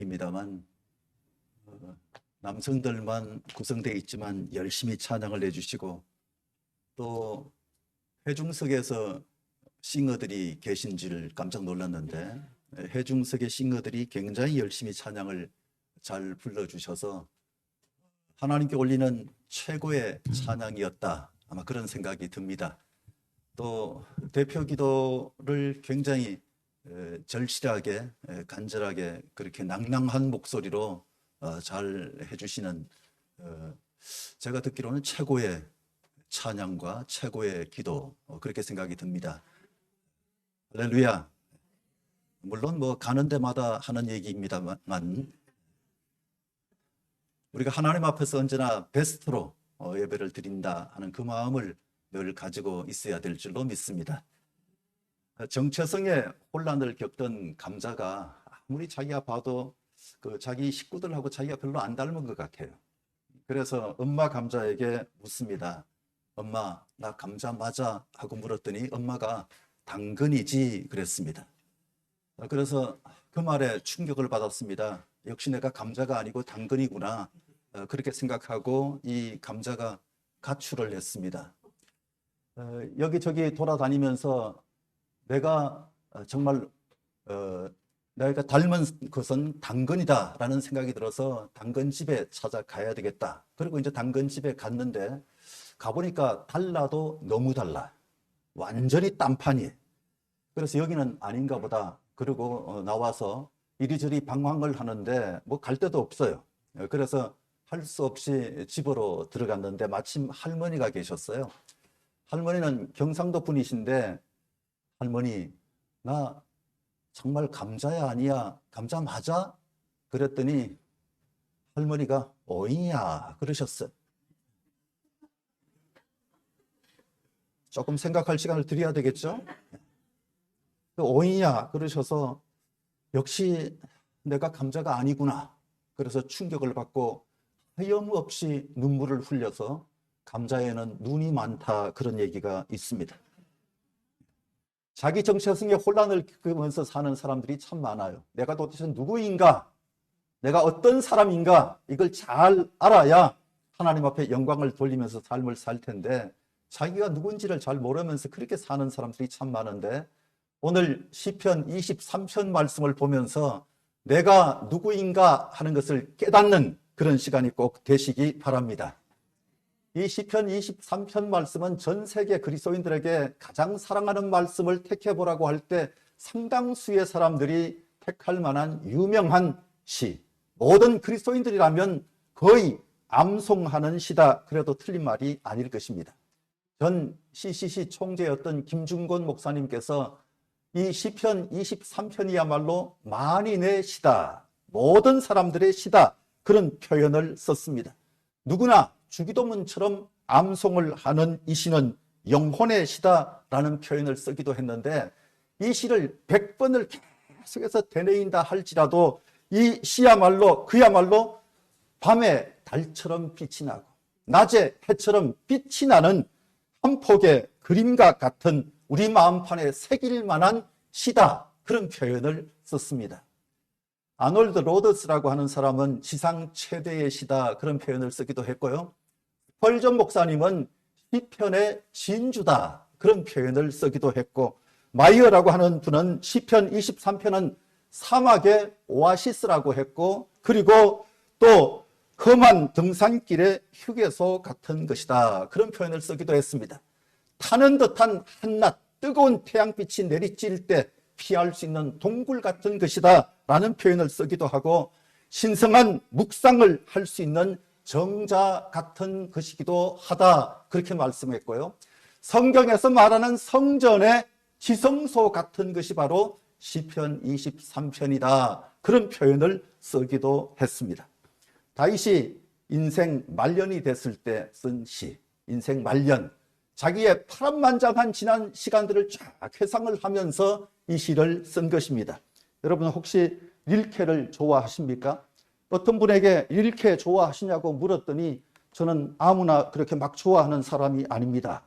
입니다만 남성들만 구성되어 있지만 열심히 찬양을 해주시고 또 회중석에서 싱어들이 계신 줄 깜짝 놀랐는데 회중석의 싱어들이 굉장히 열심히 찬양을 잘 불러주셔서 하나님께 올리는 최고의 찬양이었다, 아마 그런 생각이 듭니다. 또 대표 기도를 굉장히 절실하게 간절하게 그렇게 낭낭한 목소리로 잘 해주시는, 제가 듣기로는 최고의 찬양과 최고의 기도, 그렇게 생각이 듭니다. 할렐루야. 물론 뭐 가는 데마다 하는 얘기입니다만 우리가 하나님 앞에서 언제나 베스트로 예배를 드린다 하는 그 마음을 늘 가지고 있어야 될 줄로 믿습니다. 정체성의 혼란을 겪던 감자가 아무리 자기가 봐도 그 자기 식구들하고 자기가 별로 안 닮은 것 같아요. 그래서 엄마 감자에게 묻습니다. 엄마, 나 감자 맞아? 하고 물었더니 엄마가 당근이지 그랬습니다. 그래서 그 말에 충격을 받았습니다. 역시 내가 감자가 아니고 당근이구나, 그렇게 생각하고 이 감자가 가출을 했습니다. 여기저기 돌아다니면서 내가 정말 내가 닮은 것은 당근이다 라는 생각이 들어서 당근집에 찾아가야 되겠다. 그리고 이제 당근집에 갔는데 가보니까 달라도 너무 달라. 완전히 딴판이에요. 그래서 여기는 아닌가 보다. 그리고 나와서 이리저리 방황을 하는데 뭐 갈 데도 없어요. 그래서 할 수 없이 집으로 들어갔는데 마침 할머니가 계셨어요. 할머니는 경상도 분이신데, 할머니, 나 정말 감자야 아니야? 감자 맞아? 그랬더니 할머니가 어이야 그러셨어요. 조금 생각할 시간을 드려야 되겠죠? 어이야 그러셔서 역시 내가 감자가 아니구나. 그래서 충격을 받고 하염없이 눈물을 흘려서 감자에는 눈이 많다, 그런 얘기가 있습니다. 자기 정체성의 혼란을 겪으면서 사는 사람들이 참 많아요. 내가 도대체 누구인가? 내가 어떤 사람인가? 이걸 잘 알아야 하나님 앞에 영광을 돌리면서 삶을 살 텐데 자기가 누군지를 잘 모르면서 그렇게 사는 사람들이 참 많은데, 오늘 시편 23편 말씀을 보면서 내가 누구인가 하는 것을 깨닫는 그런 시간이 꼭 되시기 바랍니다. 이 시편 23편 말씀은 전 세계 그리스도인들에게 가장 사랑하는 말씀을 택해보라고 할 때 상당수의 사람들이 택할 만한 유명한 시, 모든 그리스도인들이라면 거의 암송하는 시다 그래도 틀린 말이 아닐 것입니다. 전 CCC 총재였던 김중곤 목사님께서 이 시편 23편이야말로 만인의 시다, 모든 사람들의 시다, 그런 표현을 썼습니다. 누구나 주기도문처럼 암송을 하는 이 시는 영혼의 시다라는 표현을 쓰기도 했는데, 이 시를 100번을 계속해서 되뇌인다 할지라도 이 시야말로 그야말로 밤에 달처럼 빛이 나고 낮에 해처럼 빛이 나는 한 폭의 그림과 같은 우리 마음판에 새길 만한 시다, 그런 표현을 썼습니다. 아놀드 로더스라고 하는 사람은 지상 최대의 시다, 그런 표현을 쓰기도 했고요. 펄전 목사님은 시편의 진주다, 그런 표현을 쓰기도 했고, 마이어라고 하는 분은 시편 23편은 사막의 오아시스라고 했고, 그리고 또 험한 등산길의 휴게소 같은 것이다, 그런 표현을 쓰기도 했습니다. 타는 듯한 한낮 뜨거운 태양빛이 내리칠 때 피할 수 있는 동굴 같은 것이다 라는 표현을 쓰기도 하고, 신성한 묵상을 할 수 있는 정자 같은 것이기도 하다, 그렇게 말씀했고요. 성경에서 말하는 성전의 지성소 같은 것이 바로 시편 23편이다, 그런 표현을 쓰기도 했습니다. 다윗이 인생 말년이 됐을 때 쓴 시, 인생 말년, 자기의 파란만장한 지난 시간들을 쫙 회상을 하면서 이 시를 쓴 것입니다. 여러분 혹시 릴케를 좋아하십니까? 어떤 분에게 릴케 좋아하시냐고 물었더니 저는 아무나 그렇게 막 좋아하는 사람이 아닙니다.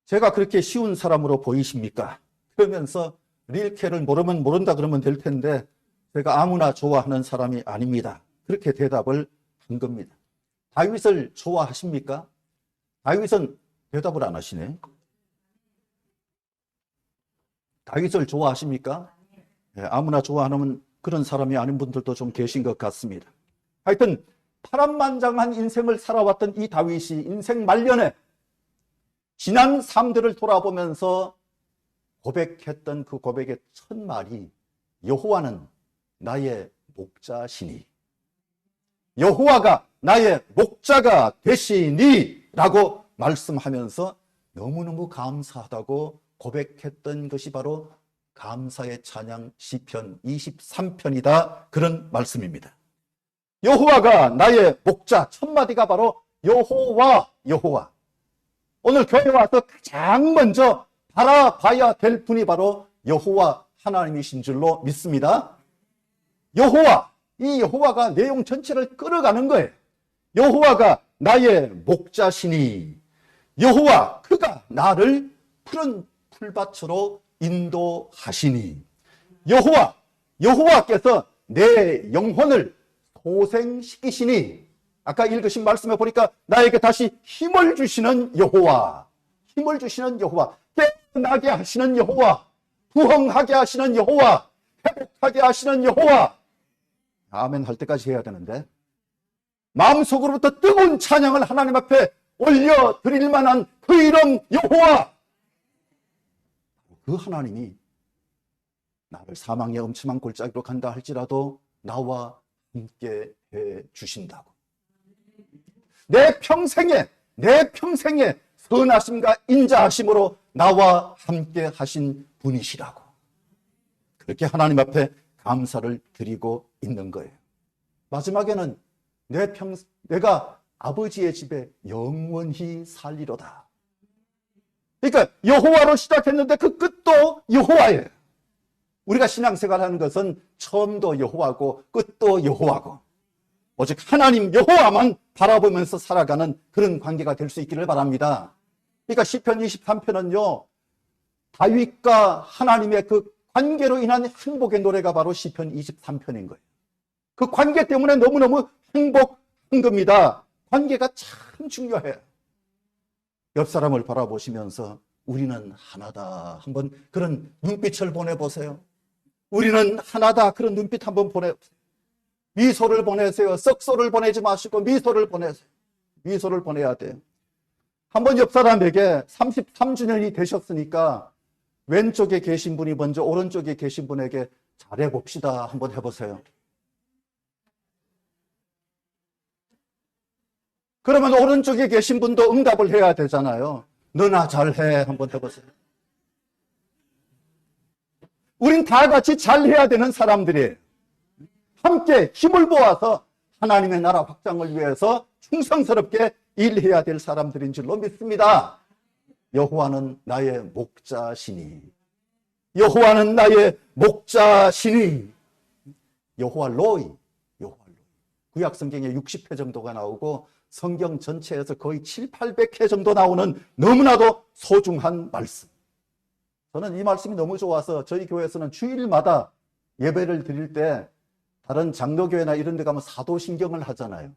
제가 그렇게 쉬운 사람으로 보이십니까? 그러면서 릴케를 모르면 모른다 그러면 될 텐데 제가 아무나 좋아하는 사람이 아닙니다. 그렇게 대답을 한 겁니다. 다윗을 좋아하십니까? 다윗은 대답을 안 하시네. 다윗을 좋아하십니까? 네, 아무나 좋아하는 그런 사람이 아닌 분들도 좀 계신 것 같습니다. 하여튼 파란만장한 인생을 살아왔던 이 다윗이 인생 말년에 지난 삶들을 돌아보면서 고백했던 그 고백의 첫 말이 여호와는 나의 목자시니, 여호와가 나의 목자가 되시니 라고 말씀하면서 너무너무 감사하다고 고백했던 것이 바로 감사의 찬양 시편 23편이다, 그런 말씀입니다. 여호와가 나의 목자, 첫 마디가 바로 여호와, 여호와. 오늘 교회에 와서 가장 먼저 바라봐야 될 분이 바로 여호와 하나님이신 줄로 믿습니다. 여호와, 이 여호와가 내용 전체를 끌어가는 거예요. 여호와가 나의 목자시니, 여호와 그가 나를 푸른 풀밭으로 인도하시니, 여호와께서 내 영혼을 소생시키시니, 아까 읽으신 말씀에 보니까 나에게 다시 힘을 주시는 여호와, 힘을 주시는 여호와, 깨어나게 하시는 여호와, 부흥하게 하시는 여호와, 회복하게 하시는 여호와. 아멘 할 때까지 해야 되는데, 마음속으로부터 뜨거운 찬양을 하나님 앞에 올려드릴 만한 그 이름 여호와, 그 하나님이 나를 사망의 엄침한 골짜기로 간다 할지라도 나와 함께 해 주신다고. 내 평생에 선하심과 인자하심으로 나와 함께 하신 분이시라고. 그렇게 하나님 앞에 감사를 드리고 있는 거예요. 마지막에는 내가 아버지의 집에 영원히 살리로다. 그러니까 여호와로 시작했는데 그 끝도 여호와예요. 우리가 신앙생활하는 것은 처음도 여호와고 끝도 여호와고, 오직 하나님 여호와만 바라보면서 살아가는 그런 관계가 될 수 있기를 바랍니다. 그러니까 시편 23편은요, 다윗과 하나님의 그 관계로 인한 행복의 노래가 바로 시편 23편인 거예요. 그 관계 때문에 너무너무 행복한 겁니다. 관계가 참 중요해요. 옆 사람을 바라보시면서 우리는 하나다, 한번 그런 눈빛을 보내보세요. 우리는 하나다, 그런 눈빛 한번 보내보세요. 미소를 보내세요. 썩소를 보내지 마시고 미소를 보내세요. 미소를 보내야 돼요. 한번 옆 사람에게 33주년이 되셨으니까 왼쪽에 계신 분이 먼저 오른쪽에 계신 분에게 잘해봅시다 한번 해보세요. 그러면 오른쪽에 계신 분도 응답을 해야 되잖아요. 너나 잘해 한번 해보세요. 우린 다 같이 잘해야 되는 사람들이에요. 함께 힘을 모아서 하나님의 나라 확장을 위해서 충성스럽게 일해야 될 사람들인 줄로 믿습니다. 여호와는 나의 목자시니, 여호와는 나의 목자시니, 여호와 로이, 구약 성경에 60회 정도가 나오고 성경 전체에서 거의 700~800회 정도 나오는 너무나도 소중한 말씀. 저는 이 말씀이 너무 좋아서 저희 교회에서는 주일마다 예배를 드릴 때 다른 장로교회나 이런 데 가면 사도신경을 하잖아요.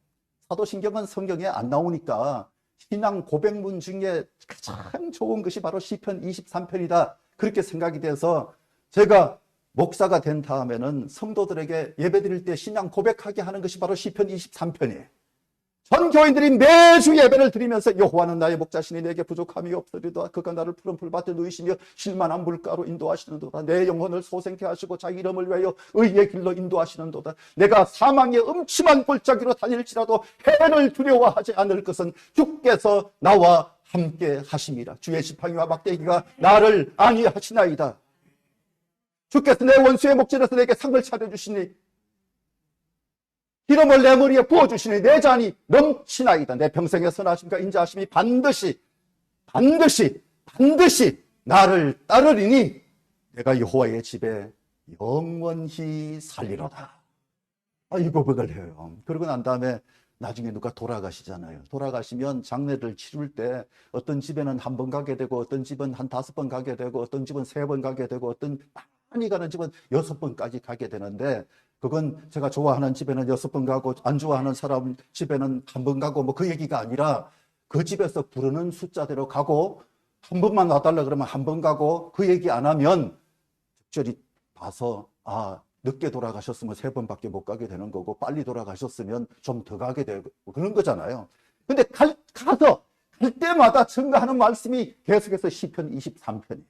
사도신경은 성경에 안 나오니까 신앙 고백문 중에 가장 좋은 것이 바로 시편 23편이다, 그렇게 생각이 돼서 제가 목사가 된 다음에는 성도들에게 예배 드릴 때 신앙 고백하게 하는 것이 바로 시편 23편이에요. 전 교인들이 매주 예배를 드리면서 여호와는 나의 목자시니 내게 부족함이 없으리로다. 그가 나를 푸른 풀밭에 누이시며 쉴만한 물가로 인도하시는도다. 내 영혼을 소생케 하시고 자기 이름을 위하여 의의 길로 인도하시는도다. 내가 사망의 음침한 골짜기로 다닐지라도 해를 두려워하지 않을 것은 주께서 나와 함께 하심이라. 주의 지팡이와 막대기가 나를 안위하시나이다. 주께서 내 원수의 목전에서 내게 상을 차려주시니 기름을 내 머리에 부어주시니 내 잔이 넘치나이다. 내 평생의 선하심과 인자하심이 반드시 나를 따르리니 내가 여호와의 집에 영원히 살리로다. 이 고백을 해요. 그러고 난 다음에 나중에 누가 돌아가시잖아요. 돌아가시면 장례를 치룰 때 어떤 집에는 한 번 가게 되고, 어떤 집은 한 5번 가게 되고, 어떤 집은 3번 가게 되고, 어떤 많이 가는 집은 6번까지 가게 되는데, 그건 제가 좋아하는 집에는 6번 가고 안 좋아하는 사람 집에는 1번 가고 뭐 그 얘기가 아니라 그 집에서 부르는 숫자대로 가고 한 번만 와달라 그러면 1번 가고 그 얘기 안 하면 적절히 봐서 늦게 돌아가셨으면 3번밖에 못 가게 되는 거고 빨리 돌아가셨으면 좀 더 가게 되고 그런 거잖아요. 근데 가서 갈 때마다 증거하는 말씀이 계속해서 시편 23편이에요.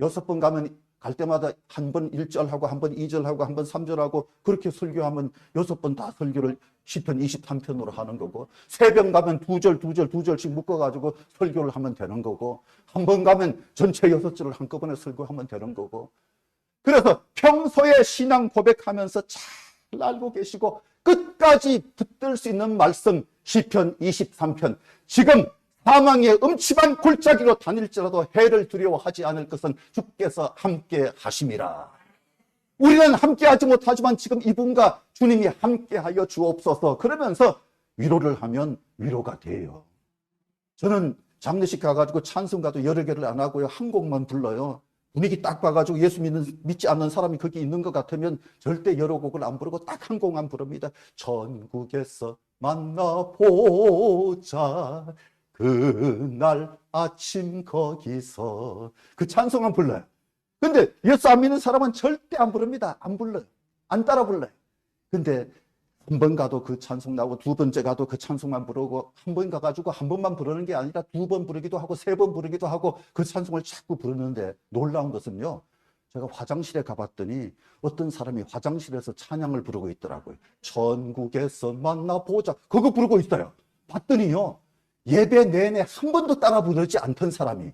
6번 가면 갈 때마다 한 번 1절하고 한 번 2절하고 한 번 3절하고 그렇게 설교하면 6번 다 설교를 시편 23편으로 하는 거고 3번 가면 2절씩 묶어가지고 설교를 하면 되는 거고 한 번 가면 전체 6절을 한꺼번에 설교하면 되는 거고 그래서 평소에 신앙 고백하면서 잘 알고 계시고 끝까지 붙들 수 있는 말씀 시편 23편 지금 사망의 음침한 골짜기로 다닐지라도 해를 두려워하지 않을 것은 주께서 함께 하심이라. 우리는 함께 하지 못하지만 지금 이분과 주님이 함께 하여 주옵소서 그러면서 위로를 하면 위로가 돼요. 저는 장례식 가가지고 찬송가도 여러 개를 안 하고요. 한 곡만 불러요. 분위기 딱 봐가지고 예수 믿지 않는 사람이 거기 있는 것 같으면 절대 여러 곡을 안 부르고 딱 한 곡만 부릅니다. 전국에서 만나보자 그날 아침 거기서 그 찬송만 불러요. 근데 예수 안 믿는 사람은 절대 안 부릅니다. 안 불러요. 안 따라 불러요. 근데 한 번 가도 그 찬송 나오고 2번째 가도 그 찬송만 부르고 한 번 가가지고 한 번만 부르는 게 아니라 2번 부르기도 하고 3번 부르기도 하고 그 찬송을 자꾸 부르는데 놀라운 것은요. 제가 화장실에 가봤더니 어떤 사람이 화장실에서 찬양을 부르고 있더라고요. 전국에서 만나보자. 그거 부르고 있어요. 봤더니요. 예배 내내 한 번도 따라 부르지 않던 사람이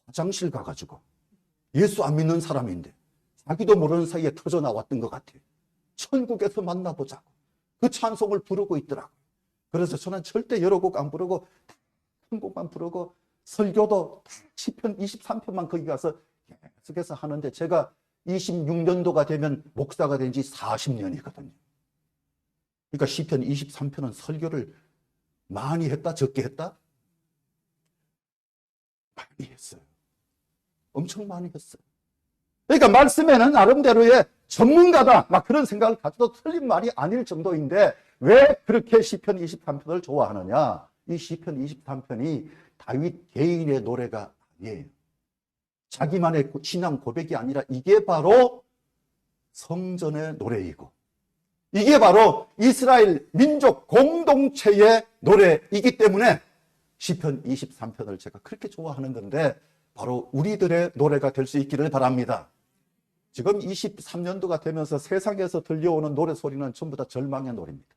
화장실 가가지고 예수 안 믿는 사람인데 자기도 모르는 사이에 터져 나왔던 것 같아요. 천국에서 만나보자고 그 찬송을 부르고 있더라고요. 그래서 저는 절대 여러 곡 안 부르고 한 곡만 부르고 설교도 시편 23편만 거기 가서 계속해서 하는데 제가 26년도가 되면 목사가 된 지 40년이거든요. 그러니까 시편 23편은 설교를 많이 했다 적게 했다? 많이 했어요. 엄청 많이 했어요. 그러니까 말씀에는 나름대로의 전문가다 막 그런 생각을 가져도 틀린 말이 아닐 정도인데 왜 그렇게 시편 23편을 좋아하느냐? 이 시편 23편이 다윗 개인의 노래가 아니에요. 자기만의 신앙 고백이 아니라 이게 바로 성전의 노래이고 이게 바로 이스라엘 민족 공동체의 노래이기 때문에 시편 23편을 제가 그렇게 좋아하는 건데 바로 우리들의 노래가 될 수 있기를 바랍니다. 지금 23년도가 되면서 세상에서 들려오는 노래 소리는 전부 다 절망의 노래입니다.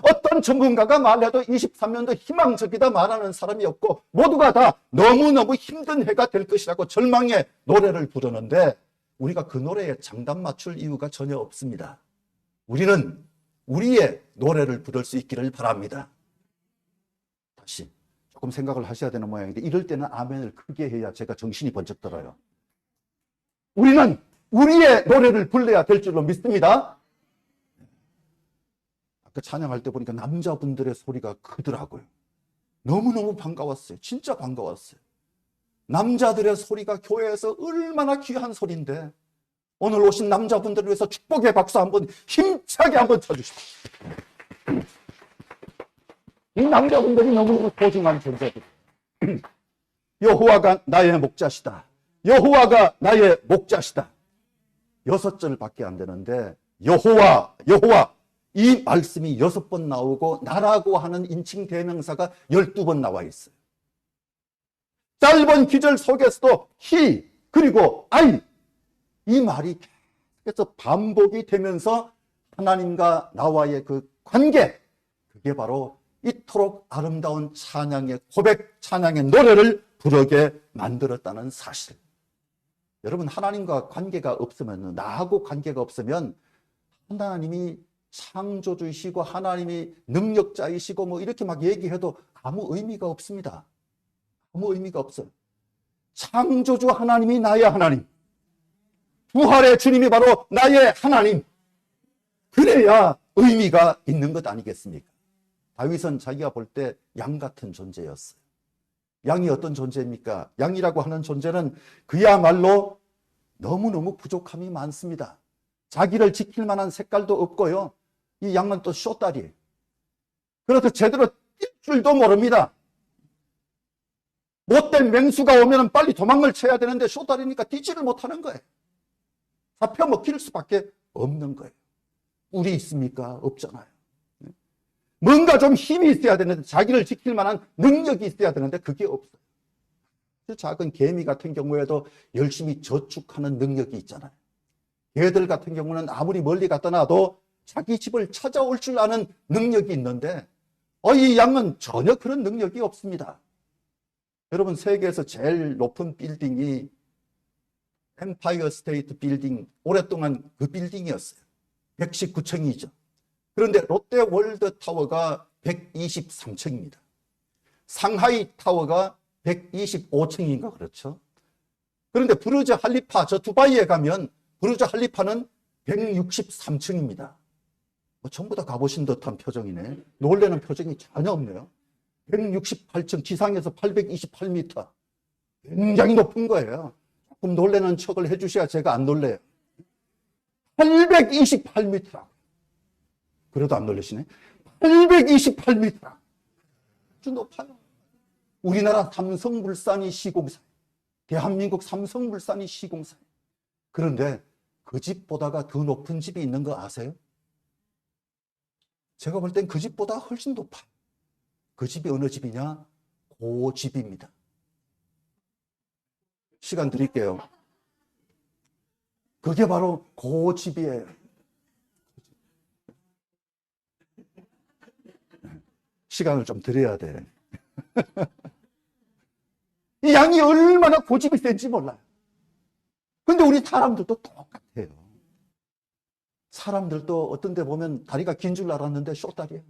어떤 전문가가 말해도 23년도 희망적이다 말하는 사람이 없고 모두가 다 너무너무 힘든 해가 될 것이라고 절망의 노래를 부르는데 우리가 그 노래에 장단 맞출 이유가 전혀 없습니다. 우리는 우리의 노래를 부를 수 있기를 바랍니다. 다시 조금 생각을 하셔야 되는 모양인데 이럴 때는 아멘을 크게 해야 제가 정신이 번쩍 들어요. 우리는 우리의 노래를 불러야 될 줄로 믿습니다. 아까 찬양할 때 보니까 남자분들의 소리가 크더라고요. 너무너무 반가웠어요. 진짜 반가웠어요. 남자들의 소리가 교회에서 얼마나 귀한 소리인데 오늘 오신 남자분들을 위해서 축복의 박수 한번 힘차게 한번 쳐주십시오. 이 남자분들이 너무너무 소중한 존재들. 여호와가 나의 목자시다. 여호와가 나의 목자시다. 6절밖에 안 되는데 여호와 이 말씀이 6번 나오고 나라고 하는 인칭 대명사가 12번 나와 있어요. 짧은 기절 속에서도 he 그리고 I 이 말이 계속 반복이 되면서 하나님과 나와의 그 관계 그게 바로 이토록 아름다운 찬양의 고백 찬양의 노래를 부르게 만들었다는 사실. 여러분 하나님과 관계가 없으면 나하고 관계가 없으면 하나님이 창조주이시고 하나님이 능력자이시고 뭐 이렇게 막 얘기해도 아무 의미가 없습니다. 아무 의미가 없어요. 창조주 하나님이 나의 하나님, 부활의 주님이 바로 나의 하나님. 그래야 의미가 있는 것 아니겠습니까? 다윗은 자기가 볼 때 양 같은 존재였어요. 양이 어떤 존재입니까? 양이라고 하는 존재는 그야말로 너무너무 부족함이 많습니다. 자기를 지킬 만한 색깔도 없고요. 이 양은 또 쇼다리예요. 그래서 제대로 뛸 줄도 모릅니다. 못된 맹수가 오면 빨리 도망을 쳐야 되는데 쇼다리니까 뛰지를 못하는 거예요. 잡혀 먹힐 수밖에 없는 거예요. 꿀이 있습니까? 없잖아요. 뭔가 좀 힘이 있어야 되는데, 자기를 지킬 만한 능력이 있어야 되는데 그게 없어요. 작은 개미 같은 경우에도 열심히 저축하는 능력이 있잖아요. 개들 같은 경우는 아무리 멀리 갔다 놔도 자기 집을 찾아올 줄 아는 능력이 있는데 이 양은 전혀 그런 능력이 없습니다. 여러분, 세계에서 제일 높은 빌딩이 엠파이어 스테이트 빌딩, 오랫동안 그 빌딩이었어요. 119층이죠. 그런데 롯데월드 타워가 123층입니다. 상하이 타워가 125층인가 그렇죠. 그런데 부르즈 할리파, 저 두바이에 가면 부르즈 할리파는 163층입니다. 전부 다 가보신 듯한 표정이네. 놀라는 표정이 전혀 없네요. 168층, 지상에서 828m. 굉장히 높은 거예요. 조금 놀라는 척을 해주셔야 제가 안 놀래요. 828m라고. 그래도 안 놀라시네. 828m. 아주 높아요. 우리나라 삼성물산이 시공사예요. 대한민국 삼성물산이 시공사예요. 그런데 그 집보다가 더 높은 집이 있는 거 아세요? 제가 볼 땐 그 집보다 훨씬 높아요. 그 집이 어느 집이냐? 고집입니다. 시간 드릴게요. 그게 바로 고집이에요. 시간을 좀 드려야 돼. 이 양이 얼마나 고집이 센지 몰라요. 근데 우리 사람들도 똑같아요. 사람들도 어떤 데 보면 다리가 긴 줄 알았는데 쇼다리예요.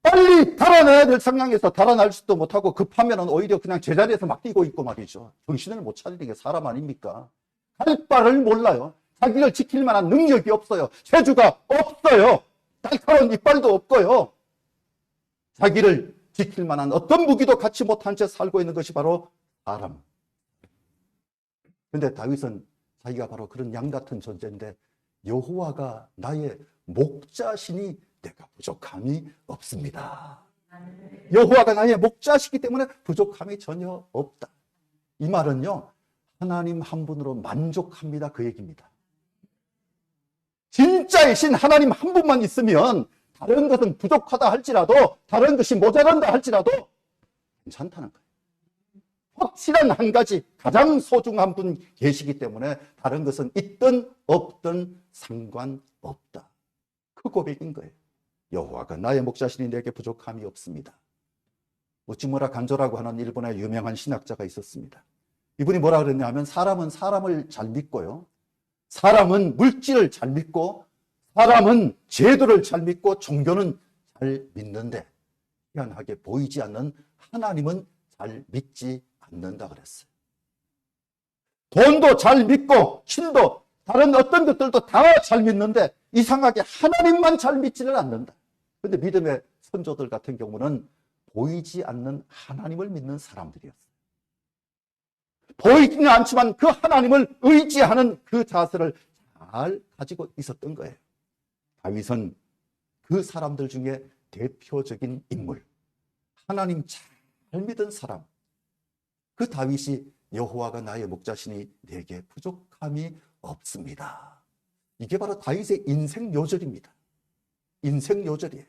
빨리 달아나야 될 상황에서 달아날 수도 못하고 급하면 오히려 그냥 제자리에서 막 뛰고 있고 말이죠. 정신을 못 차리는 게 사람 아닙니까? 할 바를 몰라요. 자기를 지킬 만한 능력이 없어요. 재주가 없어요. 날카로운 이빨도 없고요. 자기를 지킬 만한 어떤 무기도 갖지 못한 채 살고 있는 것이 바로 사람. 그런데 다윗은 자기가 바로 그런 양 같은 존재인데, 여호와가 나의 목자시니 내가 부족함이 없습니다. 여호와가 나의 목자시기 때문에 부족함이 전혀 없다. 이 말은요, 하나님 한 분으로 만족합니다, 그 얘기입니다. 진짜이신 하나님 한 분만 있으면 다른 것은 부족하다 할지라도, 다른 것이 모자란다 할지라도 괜찮다는 거예요. 확실한 한 가지, 가장 소중한 분 계시기 때문에 다른 것은 있든 없든 상관없다. 그 고백인 거예요. 여호와가 나의 목자시니 내게 부족함이 없습니다. 우찌무라 간조라고 하는 일본의 유명한 신학자가 있었습니다. 이분이 뭐라 그랬냐면, 사람은 사람을 잘 믿고요, 사람은 물질을 잘 믿고, 사람은 제도를 잘 믿고, 종교는 잘 믿는데 희한하게 보이지 않는 하나님은 잘 믿지 않는다 그랬어요. 돈도 잘 믿고 신도 다른 어떤 것들도 다 잘 믿는데 이상하게 하나님만 잘 믿지는 않는다. 그런데 믿음의 선조들 같은 경우는 보이지 않는 하나님을 믿는 사람들이었어요. 보이지는 않지만 그 하나님을 의지하는 그 자세를 잘 가지고 있었던 거예요. 다윗은 그 사람들 중에 대표적인 인물, 하나님 잘 믿은 사람, 그 다윗이 여호와가 나의 목자시니 내게 부족함이 없습니다. 이게 바로 다윗의 인생 요절입니다. 인생 요절이에요.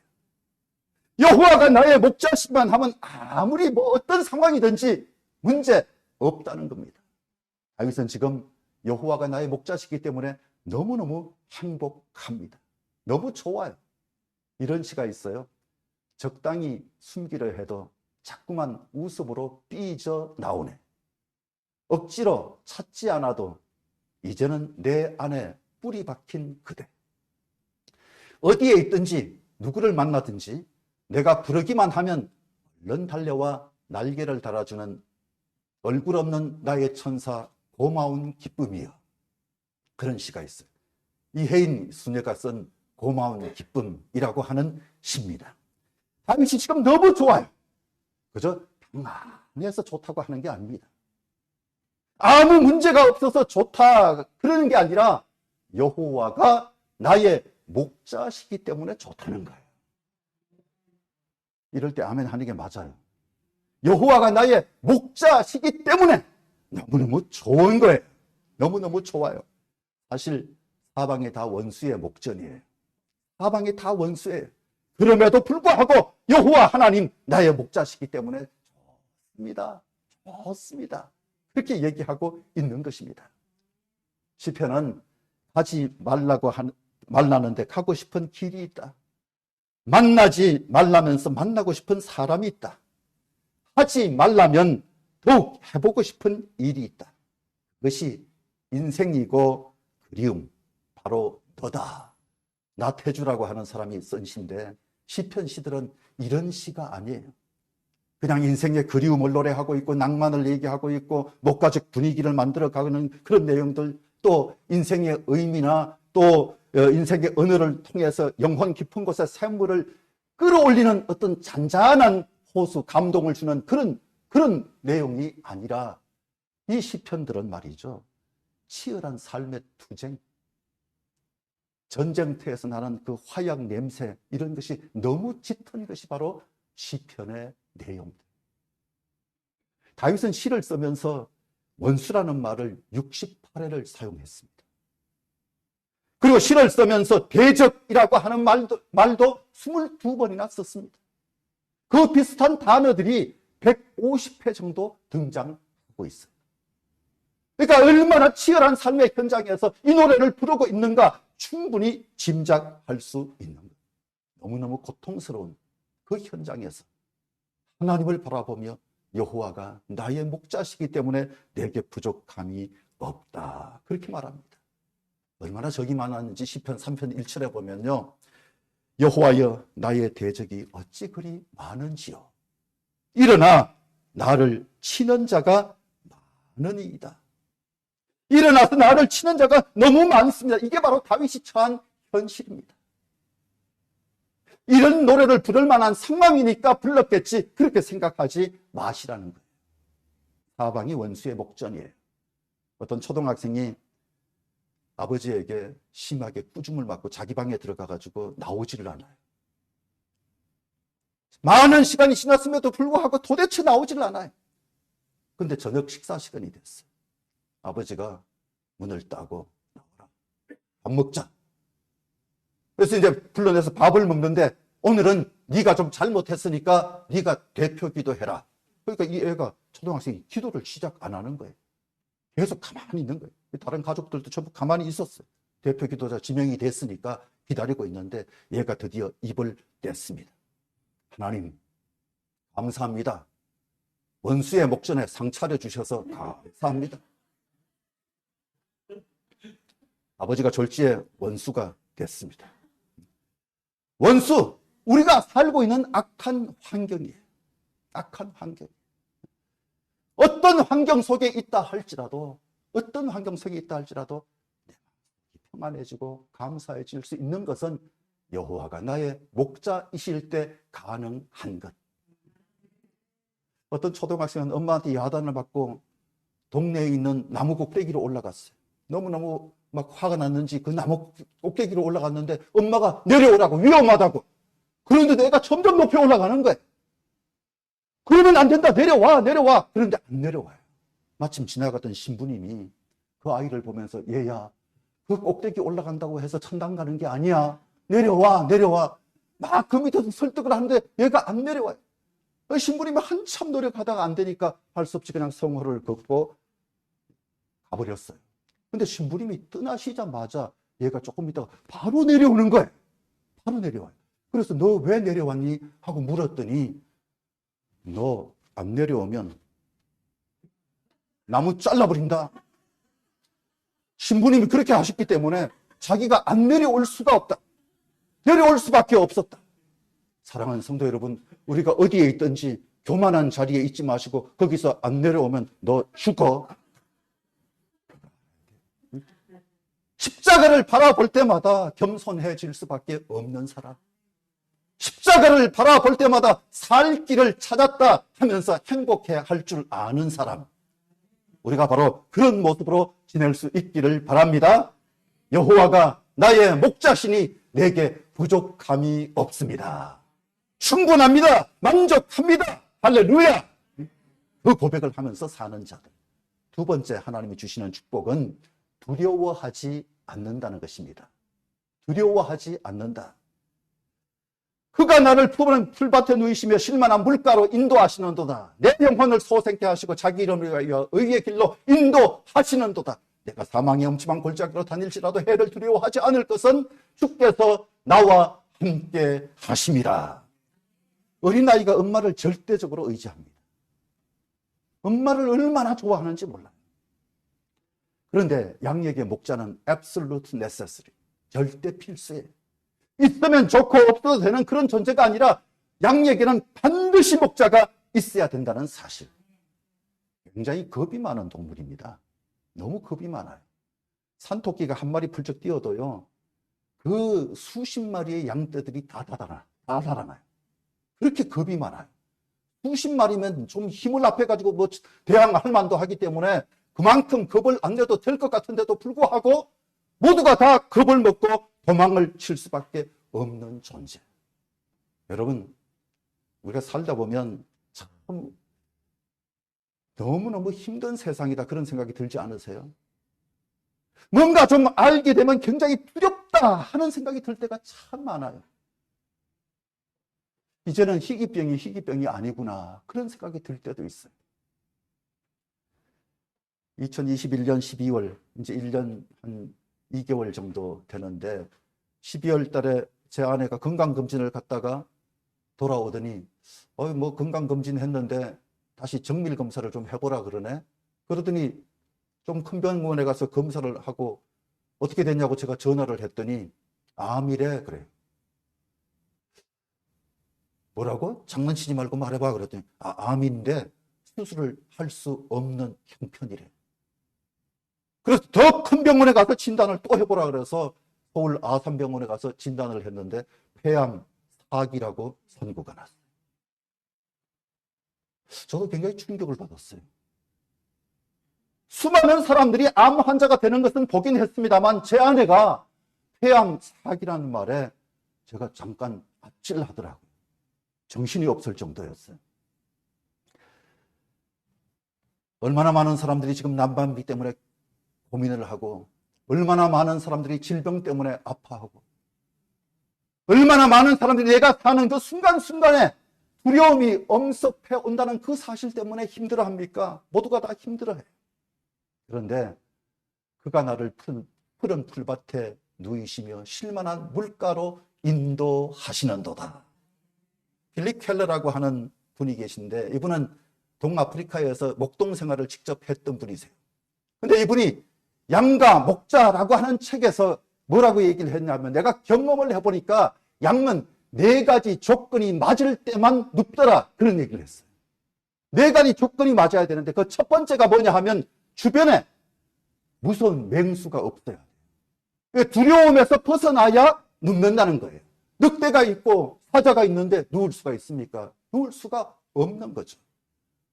여호와가 나의 목자시만 하면 아무리 어떤 상황이든지 문제 없다는 겁니다. 다윗은 지금 여호와가 나의 목자시기 때문에 너무너무 행복합니다. 너무 좋아요. 이런 시가 있어요. 적당히 숨기려 해도 자꾸만 웃음으로 삐져 나오네. 억지로 찾지 않아도 이제는 내 안에 뿌리 박힌 그대. 어디에 있든지 누구를 만나든지 내가 부르기만 하면 얼른 달려와 날개를 달아주는 얼굴 없는 나의 천사 고마운 기쁨이여. 그런 시가 있어요. 이혜인 수녀가 쓴 고마운 기쁨이라고 하는 시입니다. 다윗이 지금 너무 좋아요. 그저 평안해서 좋다고 하는 게 아닙니다. 아무 문제가 없어서 좋다 그러는 게 아니라 여호와가 나의 목자시기 때문에 좋다는 거예요. 이럴 때 아멘 하는 게 맞아요. 여호와가 나의 목자시기 때문에 너무너무 좋은 거예요. 너무너무 좋아요. 사실 사방이 다 원수의 목전이에요. 사방이 다 원수예요. 그럼에도 불구하고 여호와 하나님 나의 목자시기 때문에 좋습니다. 좋습니다. 그렇게 얘기하고 있는 것입니다. 시편은 가지 말라는데 가고 싶은 길이 있다. 만나지 말라면서 만나고 싶은 사람이 있다. 하지 말라면 더욱 해보고 싶은 일이 있다. 그것이 인생이고 그리움, 바로 너다. 나태주라고 하는 사람이 쓴 시인데 시편 시들은 이런 시가 아니에요. 그냥 인생의 그리움을 노래하고 있고 낭만을 얘기하고 있고 목가적 분위기를 만들어가는 그런 내용들, 또 인생의 의미나 또 인생의 언어를 통해서 영혼 깊은 곳에 샘물을 끌어올리는 어떤 잔잔한 호수, 감동을 주는 그런 내용이 아니라 이 시편들은 말이죠, 치열한 삶의 투쟁, 전쟁터에서 나는 그 화약 냄새, 이런 것이 너무 짙은 것이 바로 시편의 내용들. 다윗은 시를 쓰면서 원수라는 말을 68회를 사용했습니다. 그리고 시를 쓰면서 대적이라고 하는 말도 22번이나 썼습니다. 그 비슷한 단어들이 150회 정도 등장하고 있어요. 그러니까 얼마나 치열한 삶의 현장에서 이 노래를 부르고 있는가 충분히 짐작할 수 있는 거예요. 너무너무 고통스러운 그 현장에서 하나님을 바라보며 여호와가 나의 목자시기 때문에 내게 부족함이 없다, 그렇게 말합니다. 얼마나 적이 많았는지 시편 3편 1절에 보면요, 여호와여 나의 대적이 어찌 그리 많은지요, 일어나 나를 치는 자가 많으니이다. 일어나서 나를 치는 자가 너무 많습니다. 이게 바로 다윗이 처한 현실입니다. 이런 노래를 부를 만한 상황이니까 불렀겠지, 그렇게 생각하지 마시라는 거예요. 사방이 원수의 목전이에요. 어떤 초등학생이 아버지에게 심하게 꾸중을 맞고 자기 방에 들어가가지고 나오지를 않아요. 많은 시간이 지났음에도 불구하고 도대체 나오지를 않아요. 근데 저녁 식사 시간이 됐어요. 아버지가 문을 따고 나오라, 밥 먹자. 그래서 이제 불러내서 밥을 먹는데 오늘은 네가 좀 잘못했으니까 네가 대표 기도해라. 그러니까 이 애가, 초등학생이 기도를 시작 안 하는 거예요. 계속 가만히 있는 거예요. 다른 가족들도 전부 가만히 있었어요. 대표 기도자 지명이 됐으니까 기다리고 있는데 얘가 드디어 입을 냈습니다. 하나님 감사합니다. 원수의 목전에 상 차려주셔서 감사합니다. 아버지가 졸지에 원수가 됐습니다. 원수, 우리가 살고 있는 악한 환경이에요. 악한 환경. 어떤 환경 속에 있다 할지라도 평안해지고 감사해질 수 있는 것은 여호와가 나의 목자이실 때 가능한 것. 어떤 초등학생은 엄마한테 야단을 받고 동네에 있는 나무 꼭대기로 올라갔어요. 너무너무 막 화가 났는지 그 나무 꼭대기로 올라갔는데 엄마가 내려오라고, 위험하다고. 그런데 내가 점점 높이 올라가는 거예요. 그러면 안 된다, 내려와. 그런데 안 내려와요. 마침 지나가던 신부님이 그 아이를 보면서 얘야, 그 꼭대기 올라간다고 해서 천당 가는 게 아니야. 내려와. 막 그 밑에서 설득을 하는데 얘가 안 내려와요. 신부님이 한참 노력하다가 안 되니까 할 수 없이 그냥 성호를 걷고 가버렸어요. 근데 신부님이 떠나시자마자 얘가 조금 있다가 바로 내려오는 거예요. 바로 내려와요. 그래서 너 왜 내려왔니? 하고 물었더니 너 안 내려오면 나무 잘라버린다. 신부님이 그렇게 하셨기 때문에 자기가 안 내려올 수가 없다. 내려올 수밖에 없었다. 사랑하는 성도 여러분, 우리가 어디에 있든지 교만한 자리에 있지 마시고 거기서 안 내려오면 너 죽어. 십자가를 바라볼 때마다 겸손해질 수밖에 없는 사람, 십자가를 바라볼 때마다 살 길을 찾았다 하면서 행복해 할 줄 아는 사람, 우리가 바로 그런 모습으로 지낼 수 있기를 바랍니다. 여호와가 나의 목자시니 내게 부족함이 없습니다. 충분합니다. 만족합니다. 할렐루야. 그 고백을 하면서 사는 자들. 두 번째 하나님이 주시는 축복은 두려워하지 않는다는 것입니다. 두려워하지 않는다. 그가 나를 푸른 풀밭에 누이시며 실만한 물가로 인도하시는도다. 내 영혼을 소생케 하시고 자기 이름을 위하여 의의 길로 인도하시는도다. 내가 사망의 엄침한 골짜기로 다닐지라도 해를 두려워하지 않을 것은 주께서 나와 함께 하심이라. 어린아이가 엄마를 절대적으로 의지합니다. 엄마를 얼마나 좋아하는지 몰라요. 그런데 양에게 목자는 absolute necessary, 절대 필수예요. 있으면 좋고 없어도 되는 그런 존재가 아니라 양에게는 반드시 목자가 있어야 된다는 사실. 굉장히 겁이 많은 동물입니다. 너무 겁이 많아요. 산토끼가 한 마리 풀쩍 뛰어도요, 그 수십 마리의 양떼들이 다 달아나요. 그렇게 겁이 많아요. 수십 마리면 좀 힘을 합해가지고 뭐 대항할 만도 하기 때문에 그만큼 겁을 안 내도 될 것 같은데도 불구하고 모두가 다 겁을 먹고 도망을 칠 수밖에 없는 존재. 여러분, 우리가 살다 보면 참 너무너무 힘든 세상이다 그런 생각이 들지 않으세요? 뭔가 좀 알게 되면 굉장히 두렵다 하는 생각이 들 때가 참 많아요. 이제는 희귀병이 아니구나 그런 생각이 들 때도 있어요. 2021년 12월 이제 1년 한 2개월 정도 되는데 12월 달에 제 아내가 건강검진을 갔다가 돌아오더니 뭐 건강검진 했는데 다시 정밀검사를 좀 해보라 그러네. 그러더니 좀 큰 병원에 가서 검사를 하고 어떻게 됐냐고 제가 전화를 했더니 암이래 그래요. 뭐라고? 장난치지 말고 말해봐 그랬더니 암인데 수술을 할 수 없는 형편이래. 그래서 더 큰 병원에 가서 진단을 또 해보라 그래서 서울 아산병원에 가서 진단을 했는데 폐암 4기라고 선고가 났어요. 저도 굉장히 충격을 받았어요. 수많은 사람들이 암 환자가 되는 것은 보긴 했습니다만 제 아내가 폐암 4기라는 말에 제가 잠깐 아찔하더라고요. 정신이 없을 정도였어요. 얼마나 많은 사람들이 지금 난방비 때문에 고민을 하고 얼마나 많은 사람들이 질병 때문에 아파하고 얼마나 많은 사람들이 내가 사는 그 순간순간에 두려움이 엄습해 온다는 그 사실 때문에 힘들어합니까? 모두가 다 힘들어해요. 그런데 그가 나를 푸른 풀밭에 누이시며 실만한 물가로 인도하시는도다. 빌리 켈러라고 하는 분이 계신데 이분은 동아프리카에서 목동 생활을 직접 했던 분이세요. 근데 이분이 양과 목자라고 하는 책에서 뭐라고 얘기를 했냐면 내가 경험을 해보니까 양은 4가지 조건이 맞을 때만 눕더라 그런 얘기를 했어요. 4가지 조건이 맞아야 되는데 그 첫 번째가 뭐냐 하면 주변에 무서운 맹수가 없어야 돼요. 두려움에서 벗어나야 눕는다는 거예요. 늑대가 있고 사자가 있는데 누울 수가 있습니까? 누울 수가 없는 거죠.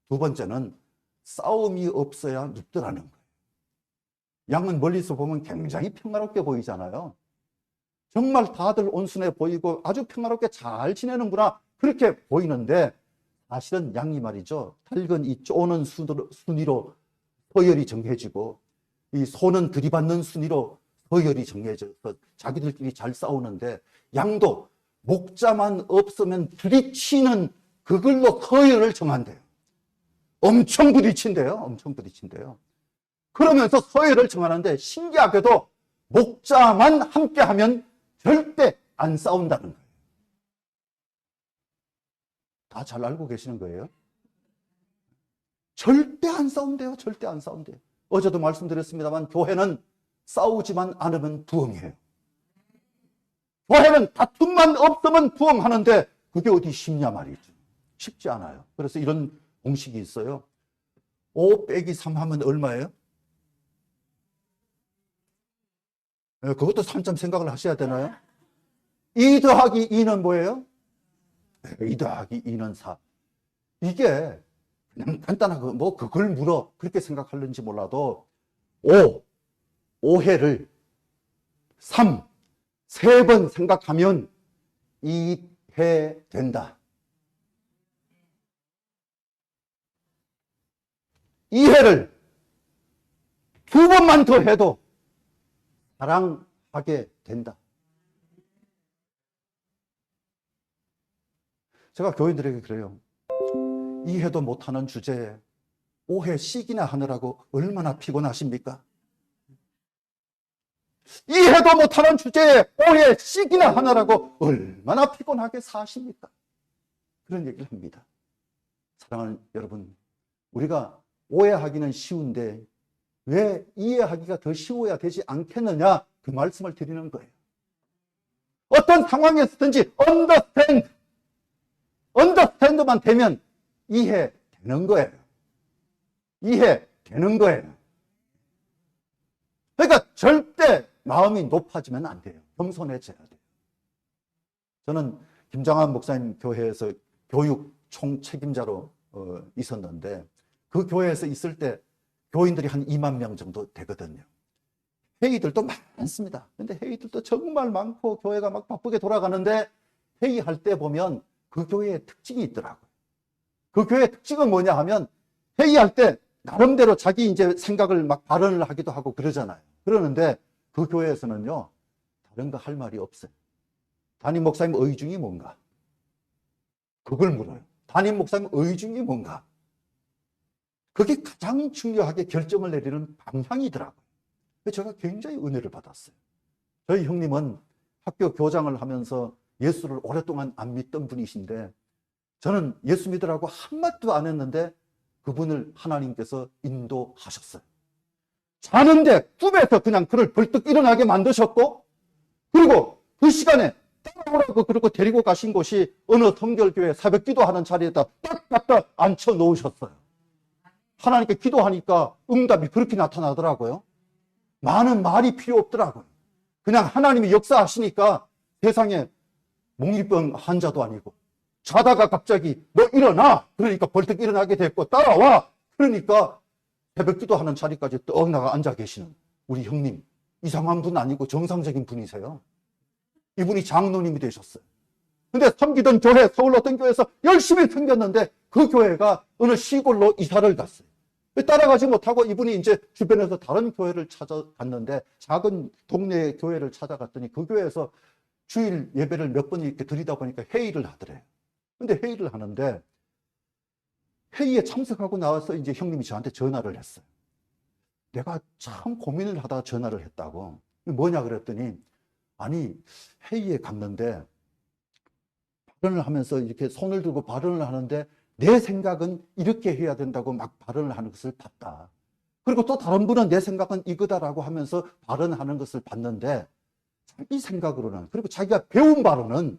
두 번째는 싸움이 없어야 눕더라는 거예요. 양은 멀리서 보면 굉장히 평화롭게 보이잖아요. 정말 다들 온순해 보이고 아주 평화롭게 잘 지내는구나 그렇게 보이는데 사실은 양이 말이죠. 닭은 이 쪼는 순위로 서열이 정해지고 이 소는 들이받는 순위로 서열이 정해져서 자기들끼리 잘 싸우는데 양도 목자만 없으면 부딪히는 그걸로 서열을 정한대요. 엄청 부딪힌대요. 엄청 부딪힌대요. 그러면서 서열을 정하는데 신기하게도 목자만 함께하면 절대 안 싸운다는 거예요. 다 잘 알고 계시는 거예요. 절대 안 싸운대요. 절대 안 싸운대요. 어제도 말씀드렸습니다만 교회는 싸우지만 않으면 부흥해요. 교회는 다툼만 없으면 부흥하는데 그게 어디 쉽냐 말이죠. 쉽지 않아요. 그래서 이런 공식이 있어요. 5 빼기 3 하면 얼마예요? 그것도 3점 생각을 하셔야 되나요? 2 더하기 2는 뭐예요? 2 더하기 2는 4. 이게 그냥 간단하고 뭐 그걸 물어 그렇게 생각하는지 몰라도 오해를 3번 생각하면 이해된다. 이해를 2번만 더 해도 사랑하게 된다. 제가 교인들에게 그래요. 이해도 못하는 주제에 오해씩이나 하느라고 얼마나 피곤하십니까? 이해도 못하는 주제에 오해씩이나 하느라고 얼마나 피곤하게 사십니까? 그런 얘기를 합니다. 사랑하는 여러분, 우리가 오해하기는 쉬운데 왜 이해하기가 더 쉬워야 되지 않겠느냐? 그 말씀을 드리는 거예요. 어떤 상황에서든지 언더스탠드만 되면 이해되는 거예요. 이해되는 거예요. 그러니까 절대 마음이 높아지면 안 돼요. 겸손해져야 돼요. 저는 김장한 목사님 교회에서 교육 총책임자로 있었는데 그 교회에서 있을 때 교인들이 한 2만 명 정도 되거든요. 회의들도 많습니다. 근데 회의들도 정말 많고 교회가 막 바쁘게 돌아가는데 회의할 때 보면 그 교회의 특징이 있더라고요. 그 교회의 특징은 뭐냐 하면 회의할 때 나름대로 자기 이제 생각을 막 발언을 하기도 하고 그러잖아요. 그러는데 그 교회에서는요, 다른 거 할 말이 없어요. 담임 목사님 의중이 뭔가? 그걸 물어요. 담임 목사님 의중이 뭔가? 그게 가장 중요하게 결정을 내리는 방향이더라고요. 제가 굉장히 은혜를 받았어요. 저희 형님은 학교 교장을 하면서 예수를 오랫동안 안 믿던 분이신데 저는 예수 믿으라고 한마디도 안 했는데 그분을 하나님께서 인도하셨어요. 자는데 꿈에서 그냥 그를 벌떡 일어나게 만드셨고, 그리고 그 시간에 따라오라고 그러고 데리고 가신 곳이 어느 성결교회 새벽 기도하는 자리에다 딱 갖다 앉혀 놓으셨어요. 하나님께 기도하니까 응답이 그렇게 나타나더라고요. 많은 말이 필요 없더라고요. 그냥 하나님이 역사하시니까 세상에 몽유병 환자도 아니고 자다가 갑자기 너 일어나! 그러니까 벌떡 일어나게 됐고 따라와! 그러니까 새벽 기도하는 자리까지 떡 나가 앉아 계시는 우리 형님, 이상한 분 아니고 정상적인 분이세요. 이분이 장로님이 되셨어요. 근데 섬기던 교회, 서울 어떤 교회에서 열심히 섬겼는데 그 교회가 어느 시골로 이사를 갔어요. 따라가지 못하고 이분이 이제 주변에서 다른 교회를 찾아갔는데 작은 동네 교회를 찾아갔더니 그 교회에서 주일 예배를 몇 번 이렇게 드리다 보니까 회의를 하더래요. 근데 회의를 하는데 회의에 참석하고 나와서 이제 형님이 저한테 전화를 했어요. 내가 참 고민을 하다가 전화를 했다고. 뭐냐 그랬더니 아니 회의에 갔는데 발언을 하면서 이렇게 손을 들고 발언을 하는데 내 생각은 이렇게 해야 된다고 막 발언을 하는 것을 봤다. 그리고 또 다른 분은 내 생각은 이거다라고 하면서 발언하는 것을 봤는데 자기 생각으로는, 그리고 자기가 배운 바로는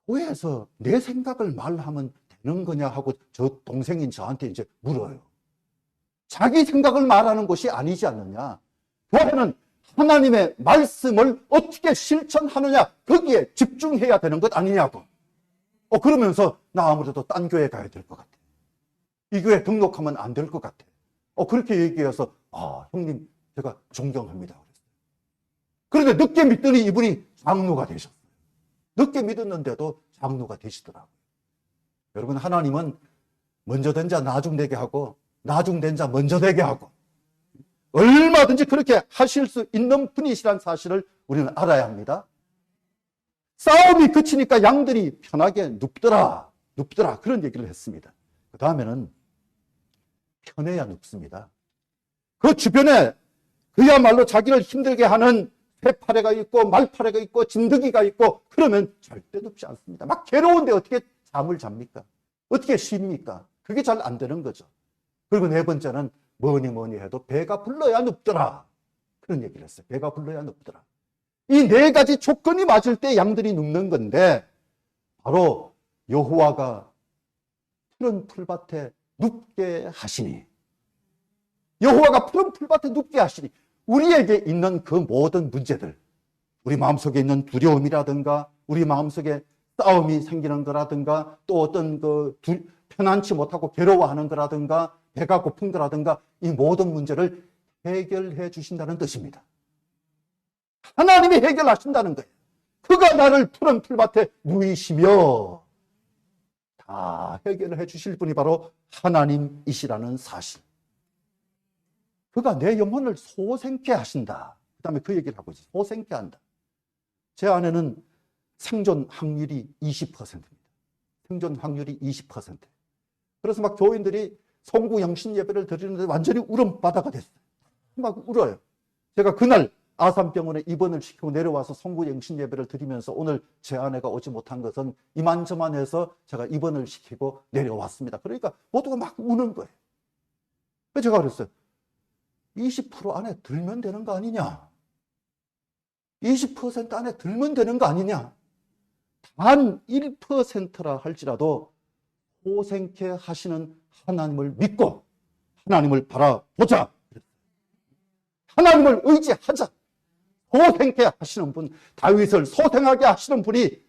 교회에서 내 생각을 말하면 되는 거냐 하고 저 동생인 저한테 이제 물어요. 자기 생각을 말하는 것이 아니지 않느냐. 교회는 하나님의 말씀을 어떻게 실천하느냐, 거기에 집중해야 되는 것 아니냐고. 그러면서 나 아무래도 딴 교회 가야 될 것 같아. 이 교회 등록하면 안 될 것 같아. 그렇게 얘기해서 형님 제가 존경합니다 그랬어요. 그런데 늦게 믿더니 이분이 장로가 되셨어요. 늦게 믿었는데도 장로가 되시더라고요. 여러분, 하나님은 먼저 된 자 나중 되게 하고 나중 된 자 먼저 되게 하고 얼마든지 그렇게 하실 수 있는 분이시란 사실을 우리는 알아야 합니다. 싸움이 그치니까 양들이 편하게 눕더라 그런 얘기를 했습니다. 그 다음에는 편해야 눕습니다. 그 주변에 그야말로 자기를 힘들게 하는 새파래가 있고 말파래가 있고 진드기가 있고 그러면 절대 눕지 않습니다. 막 괴로운데 어떻게 잠을 잡니까? 어떻게 쉽니까? 그게 잘 안 되는 거죠. 그리고 네 번째는 뭐니 해도 배가 불러야 눕더라 그런 얘기를 했어요. 배가 불러야 눕더라. 이 네 가지 조건이 맞을 때 양들이 눕는 건데 바로 여호와가 푸른 풀밭에 눕게 하시니, 여호와가 푸른 풀밭에 눕게 하시니 우리에게 있는 그 모든 문제들, 우리 마음속에 있는 두려움이라든가 우리 마음속에 싸움이 생기는 거라든가 또 어떤 그 편안치 못하고 괴로워하는 거라든가 배가 고픈 거라든가 이 모든 문제를 해결해 주신다는 뜻입니다. 하나님이 해결하신다는 거예요. 그가 나를 푸른 풀밭에 누이시며 다 해결해 주실 분이 바로 하나님이시라는 사실. 그가 내 영혼을 소생케 하신다. 그 다음에 그 얘기를 하고 있어요. 소생케 한다. 제 아내는 생존 확률이 20%입니다. 생존 확률이 20%. 그래서 막 교인들이 송구 영신 예배를 드리는데 완전히 울음바다가 됐어요. 막 울어요. 제가 그날 아산병원에 입원을 시키고 내려와서 송구 영신 예배를 드리면서 오늘 제 아내가 오지 못한 것은 이만저만해서 제가 입원을 시키고 내려왔습니다. 그러니까 모두가 막 우는 거예요. 그래서 제가 그랬어요. 20% 안에 들면 되는 거 아니냐? 20% 안에 들면 되는 거 아니냐? 단 1%라 할지라도 소생케 하시는 하나님을 믿고 하나님을 바라보자. 하나님을 의지하자. 소생케 하시는 분, 다윗을 소생하게 하시는 분이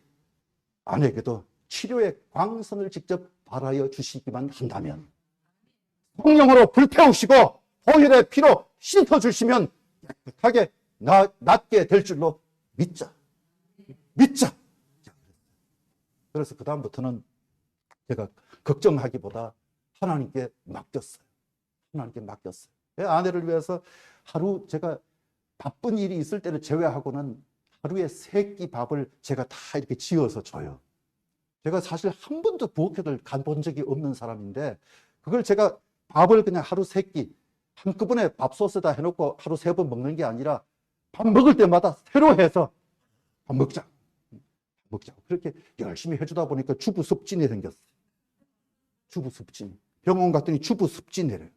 아내에게도 치료의 광선을 직접 발하여 주시기만 한다면, 성령으로 불태우시고 보혈의 피로 씻어주시면 깨끗하게 낫게 될 줄로 믿자. 믿자. 그래서 그 다음부터는 제가 걱정하기보다 하나님께 맡겼어요. 하나님께 맡겼어요. 내 아내를 위해서 하루 제가 바쁜 일이 있을 때를 제외하고는 하루에 3끼 밥을 제가 다 이렇게 지어서 줘요. 제가 사실 한 번도 부엌에를 가본 적이 없는 사람인데 그걸 제가 밥을 그냥 하루 3끼 한꺼번에 밥솥에다 해놓고 하루 3번 먹는 게 아니라 밥 먹을 때마다 새로 해서 밥 먹자. 그렇게 열심히 해주다 보니까 주부 습진이 생겼어요. 주부 습진. 병원 갔더니 주부 습진이래요.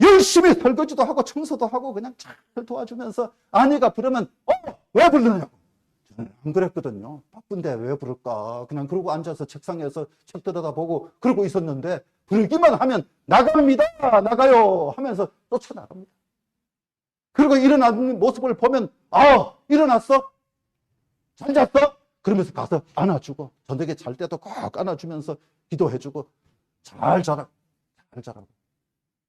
열심히 설거지도 하고 청소도 하고 그냥 잘 도와주면서 아내가 부르면 왜 부르냐고. 저는 안 그랬거든요. 바쁜데 왜 부를까. 그냥 그러고 앉아서 책상에서 책 들여다보고 그러고 있었는데 부르기만 하면 나갑니다. 나가요 하면서 쫓아나갑니다. 그리고 일어나는 모습을 보면 일어났어? 잘 잤어? 그러면서 가서 안아주고 저녁에 잘 때도 꼭 안아주면서 기도해주고 잘 자라고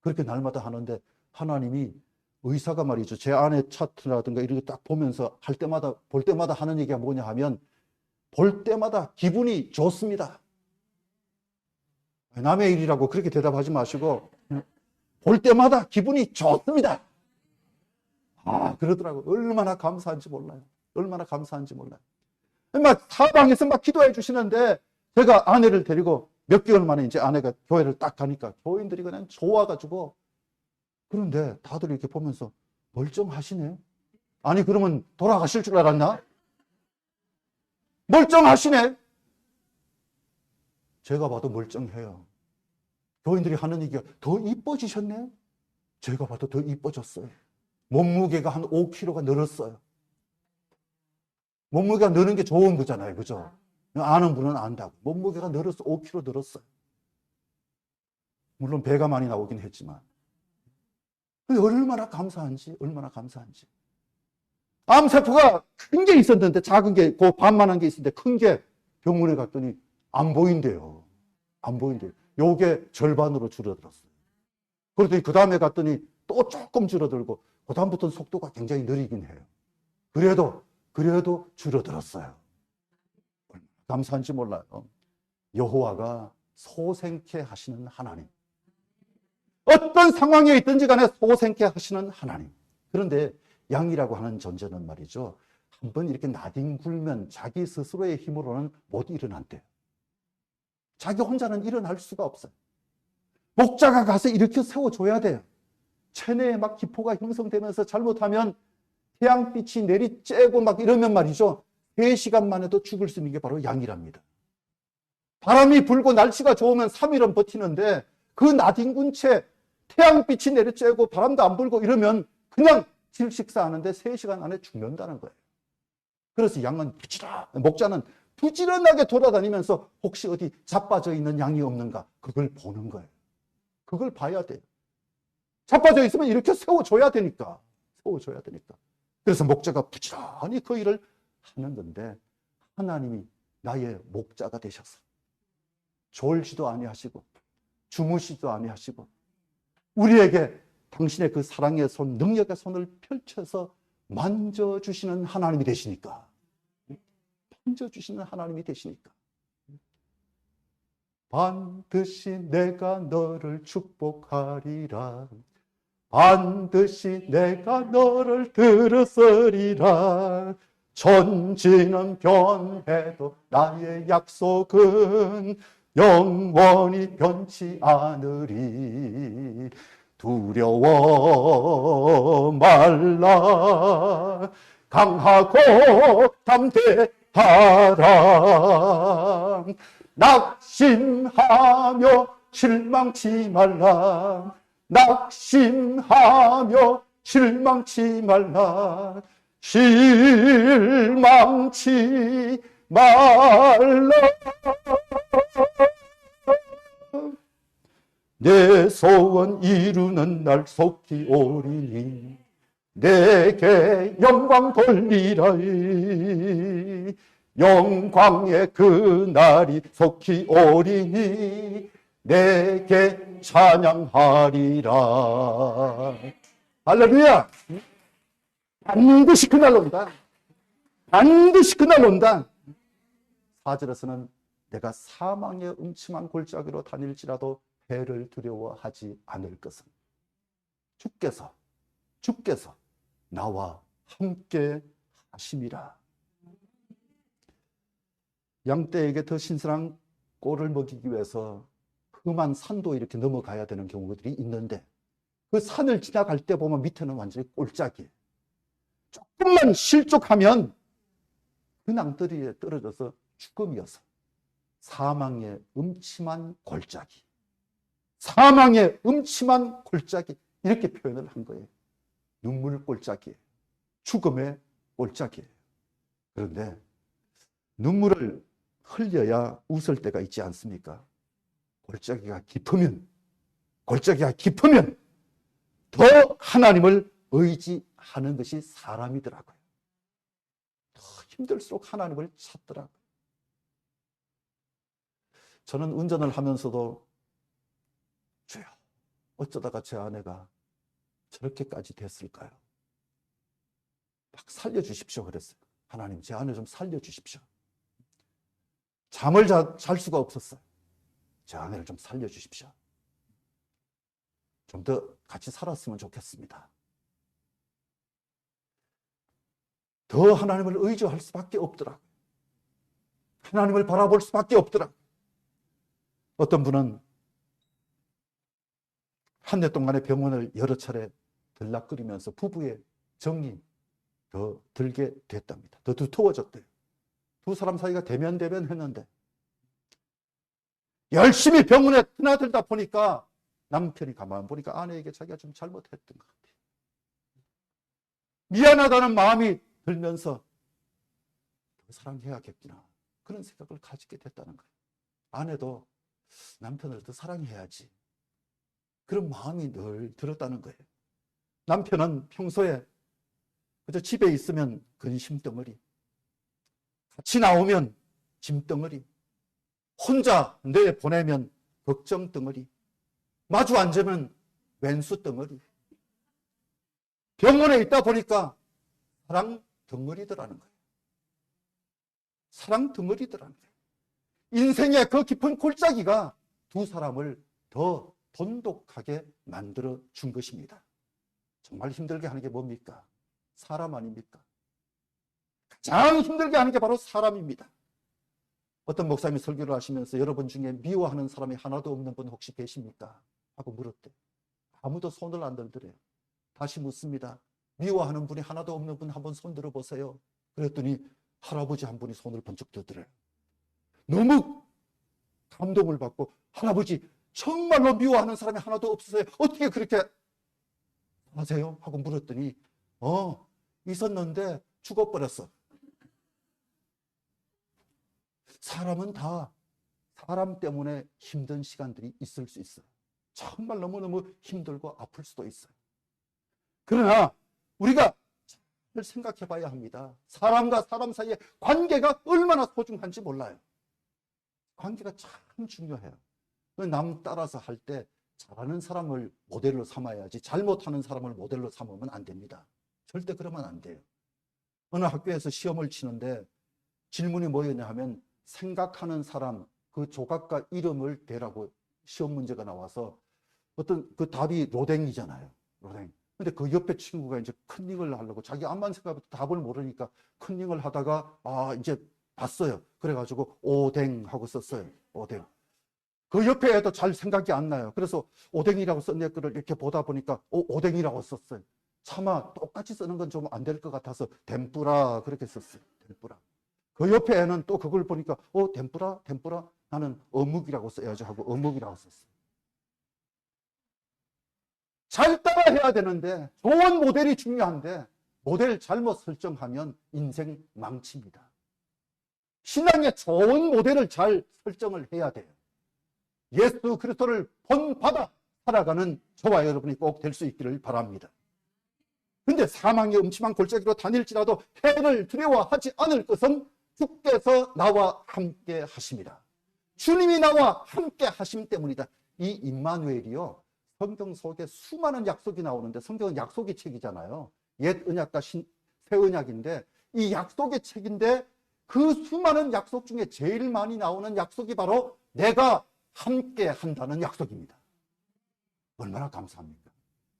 그렇게 날마다 하는데 하나님이 의사가 말이죠. 제 아내 차트라든가 이런 거 딱 보면서 볼 때마다 하는 얘기가 뭐냐 하면 볼 때마다 기분이 좋습니다. 남의 일이라고 그렇게 대답하지 마시고 볼 때마다 기분이 좋습니다. 그러더라고요. 얼마나 감사한지 몰라요. 얼마나 감사한지 몰라요. 막 사방에서 막 기도해 주시는데 제가 아내를 데리고 몇 개월 만에 이제 아내가 교회를 딱 가니까 교인들이 그냥 좋아가지고 그런데 다들 이렇게 보면서 멀쩡하시네. 아니 그러면 돌아가실 줄 알았나? 멀쩡하시네. 제가 봐도 멀쩡해요. 교인들이 하는 얘기가 더 이뻐지셨네. 제가 봐도 더 이뻐졌어요. 몸무게가 한 5kg가 늘었어요. 몸무게가 느는 게 좋은 거잖아요. 그죠? 아는 분은 안다고. 몸무게가 늘었어. 5kg 늘었어요. 물론 배가 많이 나오긴 했지만. 얼마나 감사한지. 암세포가 큰 게 있었는데 작은 게 그 반만한 게 있었는데 큰 게 병원에 갔더니 안 보인대요. 요게 절반으로 줄어들었어요. 그랬더니 그 다음에 갔더니 또 조금 줄어들고 그 다음부터는 속도가 굉장히 느리긴 해요. 그래도 줄어들었어요. 감사한지 몰라요. 여호와가 소생케 하시는 하나님. 어떤 상황에 있든지 간에 소생케 하시는 하나님. 그런데 양이라고 하는 존재는 말이죠. 한번 이렇게 나뒹굴면 자기 스스로의 힘으로는 못 일어난대요. 자기 혼자는 일어날 수가 없어요. 목자가 가서 일으켜 세워줘야 돼요. 체내에 막 기포가 형성되면서 잘못하면 태양빛이 내리쬐고 막 이러면 말이죠. 3시간만 해도 죽을 수 있는 게 바로 양이랍니다. 바람이 불고 날씨가 좋으면 3일은 버티는데 그 나뒹군 채 태양빛이 내리쬐고 바람도 안 불고 이러면 그냥 질식사하는데 3시간 안에 죽는다는 거예요. 그래서 목자는 부지런하게 돌아다니면서 혹시 어디 자빠져 있는 양이 없는가 그걸 보는 거예요. 그걸 봐야 돼요. 자빠져 있으면 이렇게 세워줘야 되니까. 그래서 목자가 부지런히 그 일을 하는 건데 하나님이 나의 목자가 되셔서 졸지도 아니하시고 주무시지도 아니하시고 우리에게 당신의 그 사랑의 손, 능력의 손을 펼쳐서 만져주시는 하나님이 되시니까, 만져주시는 하나님이 되시니까 반드시 내가 너를 축복하리라, 반드시 내가 너를 들으으리라. 천지는 변해도 나의 약속은 영원히 변치 않으리. 두려워 말라, 강하고 담대하라. 낙심하며 실망치 말라, 낙심하며 실망치 말라, 실망치 말라. 내 소원 이루는 날 속히 오리니 내게 영광 돌리라이. 영광의 그 날이 속히 오리니 내게 찬양하리라. 할렐루야. 반드시 그날 온다. 반드시 그날 온다. 4절에서는 내가 사망의 음침한 골짜기로 다닐지라도 해를 두려워하지 않을 것은 주께서 나와 함께 하심이라. 양떼에게 더 신선한 꼴을 먹이기 위해서 험한 산도 이렇게 넘어가야 되는 경우들이 있는데, 그 산을 지나갈 때 보면 밑에는 완전히 골짜기, 조금만 실족하면 그 낭떠러리에 떨어져서 죽음이어서 사망의 음침한 골짜기, 사망의 음침한 골짜기, 이렇게 표현을 한 거예요. 눈물 골짜기, 죽음의 골짜기. 그런데 눈물을 흘려야 웃을 때가 있지 않습니까? 골짜기가 깊으면 더 하나님을 의지하는 것이 사람이더라고요. 더 힘들수록 하나님을 찾더라고요. 저는 운전을 하면서도 주여, 어쩌다가 제 아내가 저렇게까지 됐을까요? 막 살려주십시오 그랬어요. 하나님, 제 아내 좀 살려주십시오. 잠을 잘 수가 없었어요. 제 아내를 좀 살려주십시오. 좀 더 같이 살았으면 좋겠습니다. 더 하나님을 의지할 수밖에 없더라고요. 하나님을 바라볼 수밖에 없더라고요. 어떤 분은 한 해 동안의 병원을 여러 차례 들락거리면서 부부의 정이 더 들게 됐답니다. 더 두터워졌대요. 두 사람 사이가 대면했는데 열심히 병원에 드나들다 보니까 남편이 가만 보니까 아내에게 자기가 좀 잘못했던 것 같아요. 미안하다는 마음이 들면서 더 사랑해야겠구나, 그런 생각을 가지게 됐다는 거예요. 아내도 남편을 더 사랑해야지, 그런 마음이 늘 들었다는 거예요. 남편은 평소에 그저 집에 있으면 근심덩어리, 같이 나오면 짐덩어리, 혼자 내보내면 걱정덩어리, 마주 앉으면 왼수덩어리, 병원에 있다 보니까 사랑덩어리더라는 거예요. 사랑덩어리더라는 거예요. 인생의 그 깊은 골짜기가 두 사람을 더 돈독하게 만들어 준 것입니다. 정말 힘들게 하는 게 뭡니까? 사람 아닙니까? 가장 힘들게 하는 게 바로 사람입니다. 어떤 목사님이 설교를 하시면서 여러분 중에 미워하는 사람이 하나도 없는 분 혹시 계십니까? 하고 물었대요. 아무도 손을 안 들더래요. 다시 묻습니다. 미워하는 분이 하나도 없는 분 한번 손 들어보세요. 그랬더니 할아버지 한 분이 손을 번쩍 들더래요. 너무 감동을 받고, 할아버지 정말로 미워하는 사람이 하나도 없으세요? 어떻게 그렇게 하세요? 하고 물었더니 있었는데 죽어버렸어. 사람은 다 사람 때문에 힘든 시간들이 있을 수 있어요. 정말 너무너무 힘들고 아플 수도 있어요. 그러나 우리가 잘 생각해 봐야 합니다. 사람과 사람 사이의 관계가 얼마나 소중한지 몰라요. 관계가 참 중요해요. 남 따라서 할 때 잘하는 사람을 모델로 삼아야지 잘못하는 사람을 모델로 삼으면 안 됩니다. 절대 그러면 안 돼요. 어느 학교에서 시험을 치는데 질문이 뭐였냐 하면 생각하는 사람 그 조각가 이름을 대라고 시험 문제가 나와서 어떤 그 답이 로댕이잖아요. 로댕. 근데 그 옆에 친구가 이제 컨닝을 하려고 자기 암만 생각해도 답을 모르니까 컨닝을 하다가 이제 봤어요. 그래가지고 오뎅 하고 썼어요. 오뎅. 그 옆에 애도 잘 생각이 안 나요. 그래서 오뎅이라고 쓴 애 거를 이렇게 보다 보니까 오뎅이라고 썼어요. 차마 똑같이 쓰는 건 좀 안 될 것 같아서 덴뿌라 그렇게 썼어요. 덴뿌라. 그 옆에 애는 또 그걸 보니까 덴뿌라? 덴뿌라? 나는 어묵이라고 써야지 하고 어묵이라고 썼어요. 잘 따라해야 되는데 좋은 모델이 중요한데 모델 잘못 설정하면 인생 망칩니다. 신앙의 좋은 모델을 잘 설정을 해야 돼요. 예수 그리스도를 본받아 살아가는 저와 여러분이 꼭 될 수 있기를 바랍니다. 근데 사망의 음침한 골짜기로 다닐지라도 해를 두려워하지 않을 것은 주께서 나와 함께 하심이라. 주님이 나와 함께 하심 때문이다. 이 임마누엘이요, 성경 속에 수많은 약속이 나오는데 성경은 약속의 책이잖아요. 옛 언약과 새 언약인데 이 약속의 책인데 그 수많은 약속 중에 제일 많이 나오는 약속이 바로 내가 함께 한다는 약속입니다. 얼마나 감사합니까?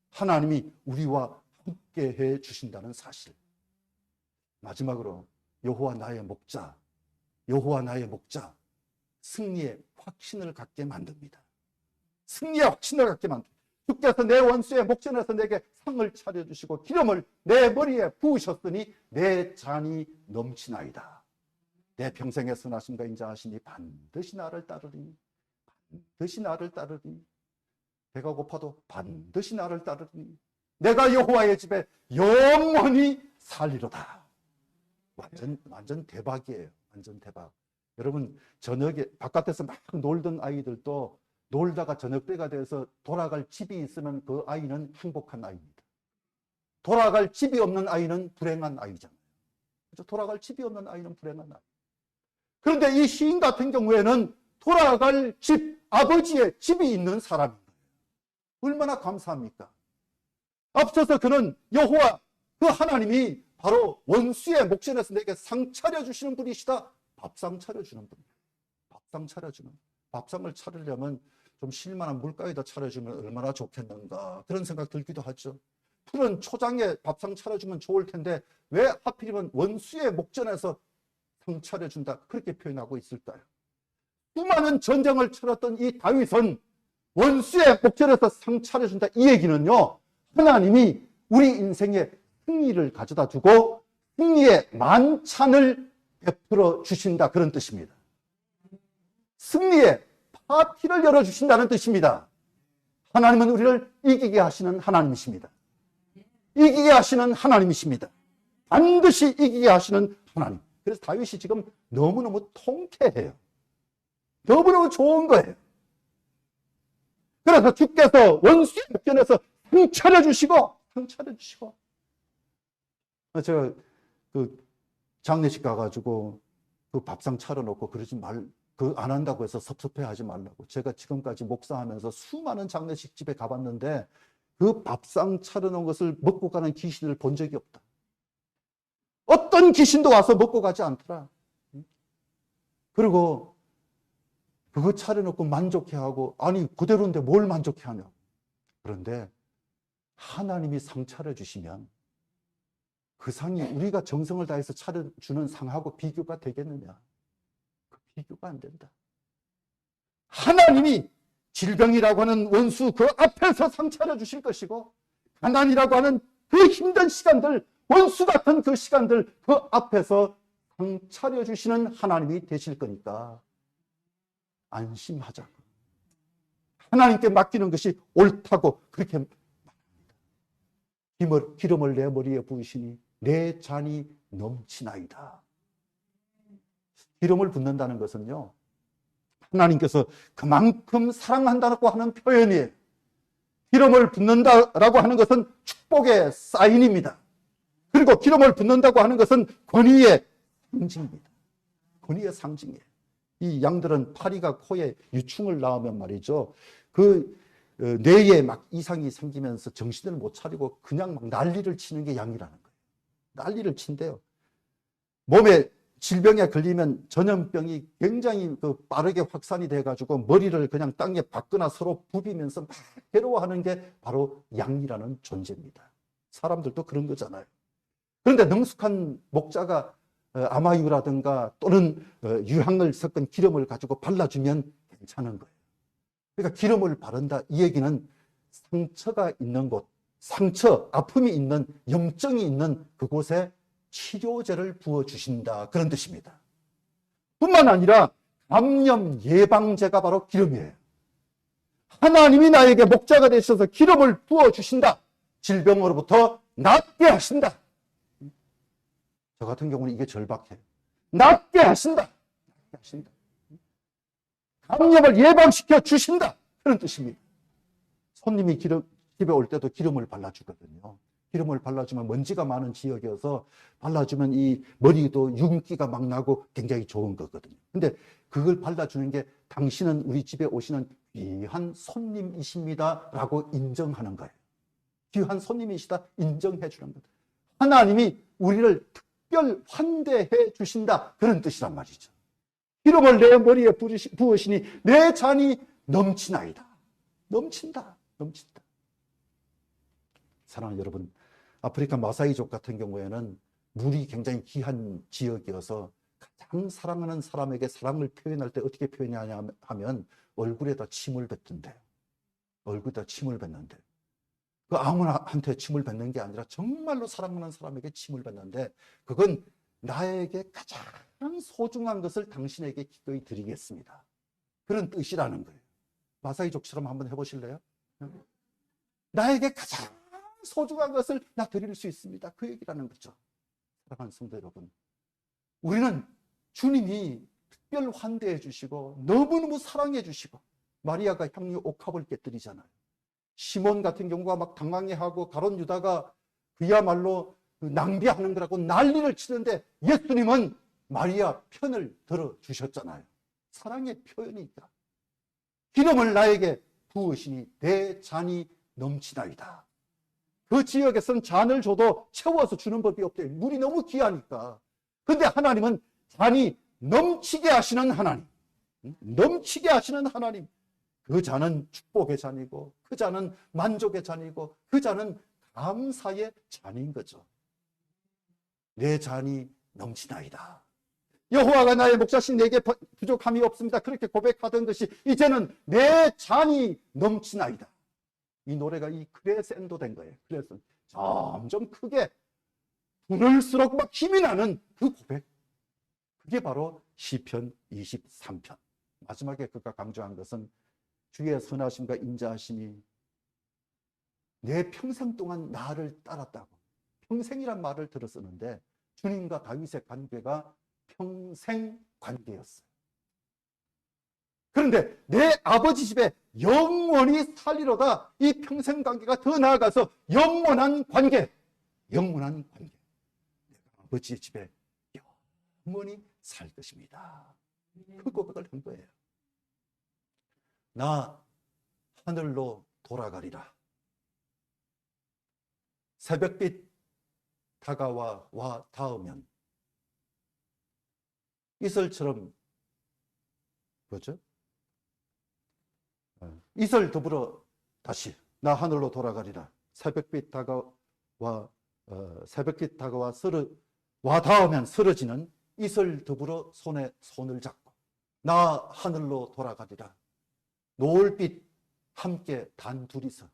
하나님이 우리와 함께 해 주신다는 사실. 마지막으로 여호와 나의 목자, 여호와 나의 목자, 승리의 확신을 갖게 만듭니다. 승리의 확신을 갖게 만듭니다. 주께서 내 원수의 목전에서 내게 상을 차려주시고 기름을 내 머리에 부으셨으니 내 잔이 넘치나이다. 내 평생의 선하심과 인자하시니 반드시 나를 따르리니, 반드시 나를 따르리니, 배가 고파도 반드시 나를 따르리니, 내가 여호와의 집에 영원히 살리로다. 완전 대박이에요. 완전 대박. 여러분, 저녁에 바깥에서 막 놀던 아이들도 놀다가 저녁 때가 돼서 돌아갈 집이 있으면 그 아이는 행복한 아이입니다. 돌아갈 집이 없는 아이는 불행한 아이잖아요. 그렇죠? 돌아갈 집이 없는 아이는 불행한 아이. 그런데 이 시인 같은 경우에는 돌아갈 집, 아버지의 집이 있는 사람입니다. 얼마나 감사합니까? 앞서서 그는 여호와 그 하나님이 바로 원수의 목전에서 내게 상 차려주시는 분이시다. 밥상 차려주는 분. 밥상 차려주는. 밥상을 차리려면 좀 실만한 물가에다 차려주면 얼마나 좋겠는가, 그런 생각 들기도 하죠. 푸른 초장에 밥상 차려주면 좋을 텐데 왜 하필이면 원수의 목전에서 상 차려준다 그렇게 표현하고 있을까요? 수많은 전쟁을 치렀던 이 다윗은 원수의 목전에서 상 차려준다, 이 얘기는요, 하나님이 우리 인생에 승리를 가져다 주고 승리의 만찬을 베풀어 주신다, 그런 뜻입니다. 승리의 파티를 열어주신다는 뜻입니다. 하나님은 우리를 이기게 하시는 하나님이십니다. 이기게 하시는 하나님이십니다. 반드시 이기게 하시는 하나님. 그래서 다윗이 지금 너무너무 통쾌해요. 너무너무 좋은 거예요. 그래서 주께서 원수의 목전에서 상 차려주시고 제가 그 장례식 가가지고 그 밥상 차려놓고 그러지 안 한다고 해서 섭섭해하지 말라고. 제가 지금까지 목사하면서 수많은 장례식 집에 가봤는데 그 밥상 차려놓은 것을 먹고 가는 귀신을 본 적이 없다. 어떤 귀신도 와서 먹고 가지 않더라. 그리고 그거 차려놓고 만족해하고, 아니 그대로인데 뭘 만족해하냐. 그런데 하나님이 상 차려주시면 그 상이 우리가 정성을 다해서 차려주는 상하고 비교가 되겠느냐. 비교가 안 된다. 하나님이 질병이라고 하는 원수 그 앞에서 상 차려주실 것이고, 가난이라고 하는 그 힘든 시간들, 원수 같은 그 시간들 그 앞에서 상 차려주시는 하나님이 되실 거니까 안심하자고. 하나님께 맡기는 것이 옳다고 그렇게 말합니다. 기름을 내 머리에 부으시니 내 잔이 넘치나이다. 기름을 붓는다는 것은요, 하나님께서 그만큼 사랑한다고 하는 표현이에요. 기름을 붓는다라고 하는 것은 축복의 사인입니다. 그리고 기름을 붓는다고 하는 것은 권위의 상징입니다. 권위의 상징이에요. 이 양들은 파리가 코에 유충을 낳으면 말이죠. 뇌에 막 이상이 생기면서 정신을 못 차리고 그냥 막 난리를 치는 게 양이라는 거예요. 난리를 친대요. 몸에 질병에 걸리면 전염병이 굉장히 빠르게 확산이 돼가지고 머리를 그냥 땅에 박거나 서로 부비면서 막 괴로워하는 게 바로 양이라는 존재입니다. 사람들도 그런 거잖아요. 그런데 능숙한 목자가 아마유라든가 또는 유향을 섞은 기름을 가지고 발라주면 괜찮은 거예요. 그러니까 기름을 바른다 이 얘기는 상처가 있는 곳, 상처, 아픔이 있는, 염증이 있는 그곳에 치료제를 부어주신다 그런 뜻입니다. 뿐만 아니라 감염 예방제가 바로 기름이에요. 하나님이 나에게 목자가 되셔서 기름을 부어주신다. 질병으로부터 낫게 하신다. 저 같은 경우는 이게 절박해요. 낫게 하신다. 낫게 하신다. 감염을 예방시켜 주신다. 그런 뜻입니다. 손님이 집에 올 때도 기름을 발라주거든요. 기름을 발라주면 먼지가 많은 지역이어서 발라주면 이 머리도 윤기가 막 나고 굉장히 좋은 거거든요. 근데 그걸 발라주는 게 당신은 우리 집에 오시는 귀한 손님이십니다 라고 인정하는 거예요. 귀한 손님이시다 인정해 주는 거예요. 하나님이 우리를 특별 환대해 주신다 그런 뜻이란 말이죠. 기름을 내 머리에 부으시니 내 잔이 넘치나이다. 넘친다. 넘친다. 사랑하는 여러분, 아프리카 마사이족 같은 경우에는 물이 굉장히 귀한 지역이어서 가장 사랑하는 사람에게 사랑을 표현할 때 어떻게 표현하냐 하면 얼굴에다 침을 뱉던데요. 얼굴에다 침을 뱉는데 그 아무나한테 침을 뱉는 게 아니라 정말로 사랑하는 사람에게 침을 뱉는데 그건 나에게 가장 소중한 것을 당신에게 기꺼이 드리겠습니다. 그런 뜻이라는 거예요. 마사이족처럼 한번 해보실래요? 나에게 가장 소중한 것을 나 드릴 수 있습니다. 그 얘기라는 거죠. 사랑하는 성도 여러분, 우리는 주님이 특별 환대해 주시고 너무너무 사랑해 주시고 마리아가 향유 옥합을 깨뜨리잖아요. 시몬 같은 경우가 막 당황해하고 가룟 유다가 그야말로 낭비하는 거라고 난리를 치는데 예수님은 마리아 편을 들어주셨잖아요. 사랑의 표현이니까. 기름을 나에게 부으시니 내 잔이 넘치나이다. 그 지역에서는 잔을 줘도 채워서 주는 법이 없대요. 물이 너무 귀하니까. 근데 하나님은 잔이 넘치게 하시는 하나님. 넘치게 하시는 하나님. 그 잔은 축복의 잔이고 그 잔은 만족의 잔이고 그 잔은 감사의 잔인 거죠. 내 잔이 넘치나이다. 여호와가 나의 목자신 내게 부족함이 없습니다. 그렇게 고백하던 듯이 이제는 내 잔이 넘치나이다. 이 노래가 이 크레센도 된 거예요. 그래서 점점 크게 부를수록 막 힘이 나는 그 고백. 그게 바로 시편 23편. 마지막에 그가 강조한 것은 주의 선하심과 인자하심이 내 평생 동안 나를 따랐다고. 평생이란 말을 들어 쓰는데 주님과 다윗의 관계가 평생 관계였어요. 그런데 내 아버지 집에 영원히 살리로다. 이 평생 관계가 더 나아가서 영원한 관계. 영원한 관계. 내가 아버지 집에 영원히 살 것입니다. 그 고백을 한 거예요. 나 하늘로 돌아가리라. 새벽빛 다가와 닿으면 이슬처럼 뭐죠? 이슬 더불어 다시 나 하늘로 돌아가리라. 새벽빛 다가와 닿으면 쓰러지는 이슬 더불어 손에 손을 잡고 나 하늘로 돌아가리라. 노을빛 함께 단둘이서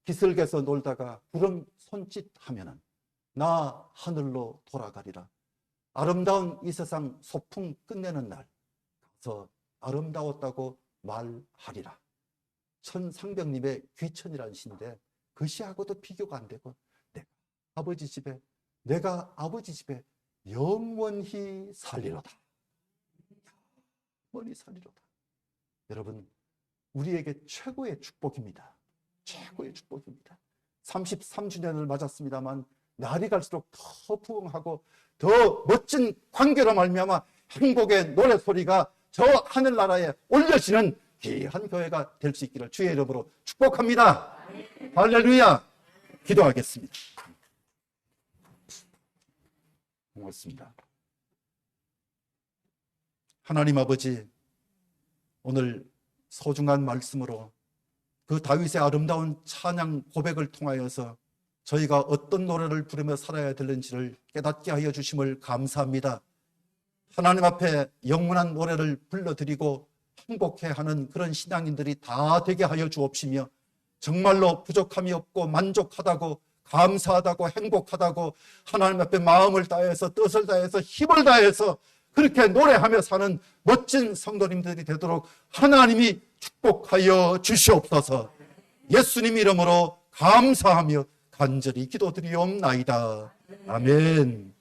기슭에서 놀다가 구름 손짓하면은 나 하늘로 돌아가리라. 아름다운 이 세상 소풍 끝내는 날 가서 아름다웠다고 말하리라. 천상병님의 귀천이라는 시인데 그 시하고도 비교가 안 되고 내가 아버지 집에 영원히 살리로다. 영원히 살리로다. 여러분, 우리에게 최고의 축복입니다. 최고의 축복입니다. 33주년을 맞았습니다만 날이 갈수록 더 부흥하고 더 멋진 관계로 말미암아 행복의 노래소리가 저 하늘나라에 올려지는 귀한 교회가 될 수 있기를 주의 이름으로 축복합니다. 할렐루야. 기도하겠습니다. 고맙습니다. 하나님 아버지, 오늘 소중한 말씀으로 그 다윗의 아름다운 찬양 고백을 통하여서 저희가 어떤 노래를 부르며 살아야 되는지를 깨닫게 하여 주심을 감사합니다. 하나님 앞에 영원한 노래를 불러드리고 행복해하는 그런 신앙인들이 다 되게 하여 주옵시며, 정말로 부족함이 없고 만족하다고, 감사하다고, 행복하다고 하나님 앞에 마음을 다해서, 뜻을 다해서, 힘을 다해서 그렇게 노래하며 사는 멋진 성도님들이 되도록 하나님이 축복하여 주시옵소서. 예수님 이름으로 감사하며 간절히 기도드리옵나이다. 아멘.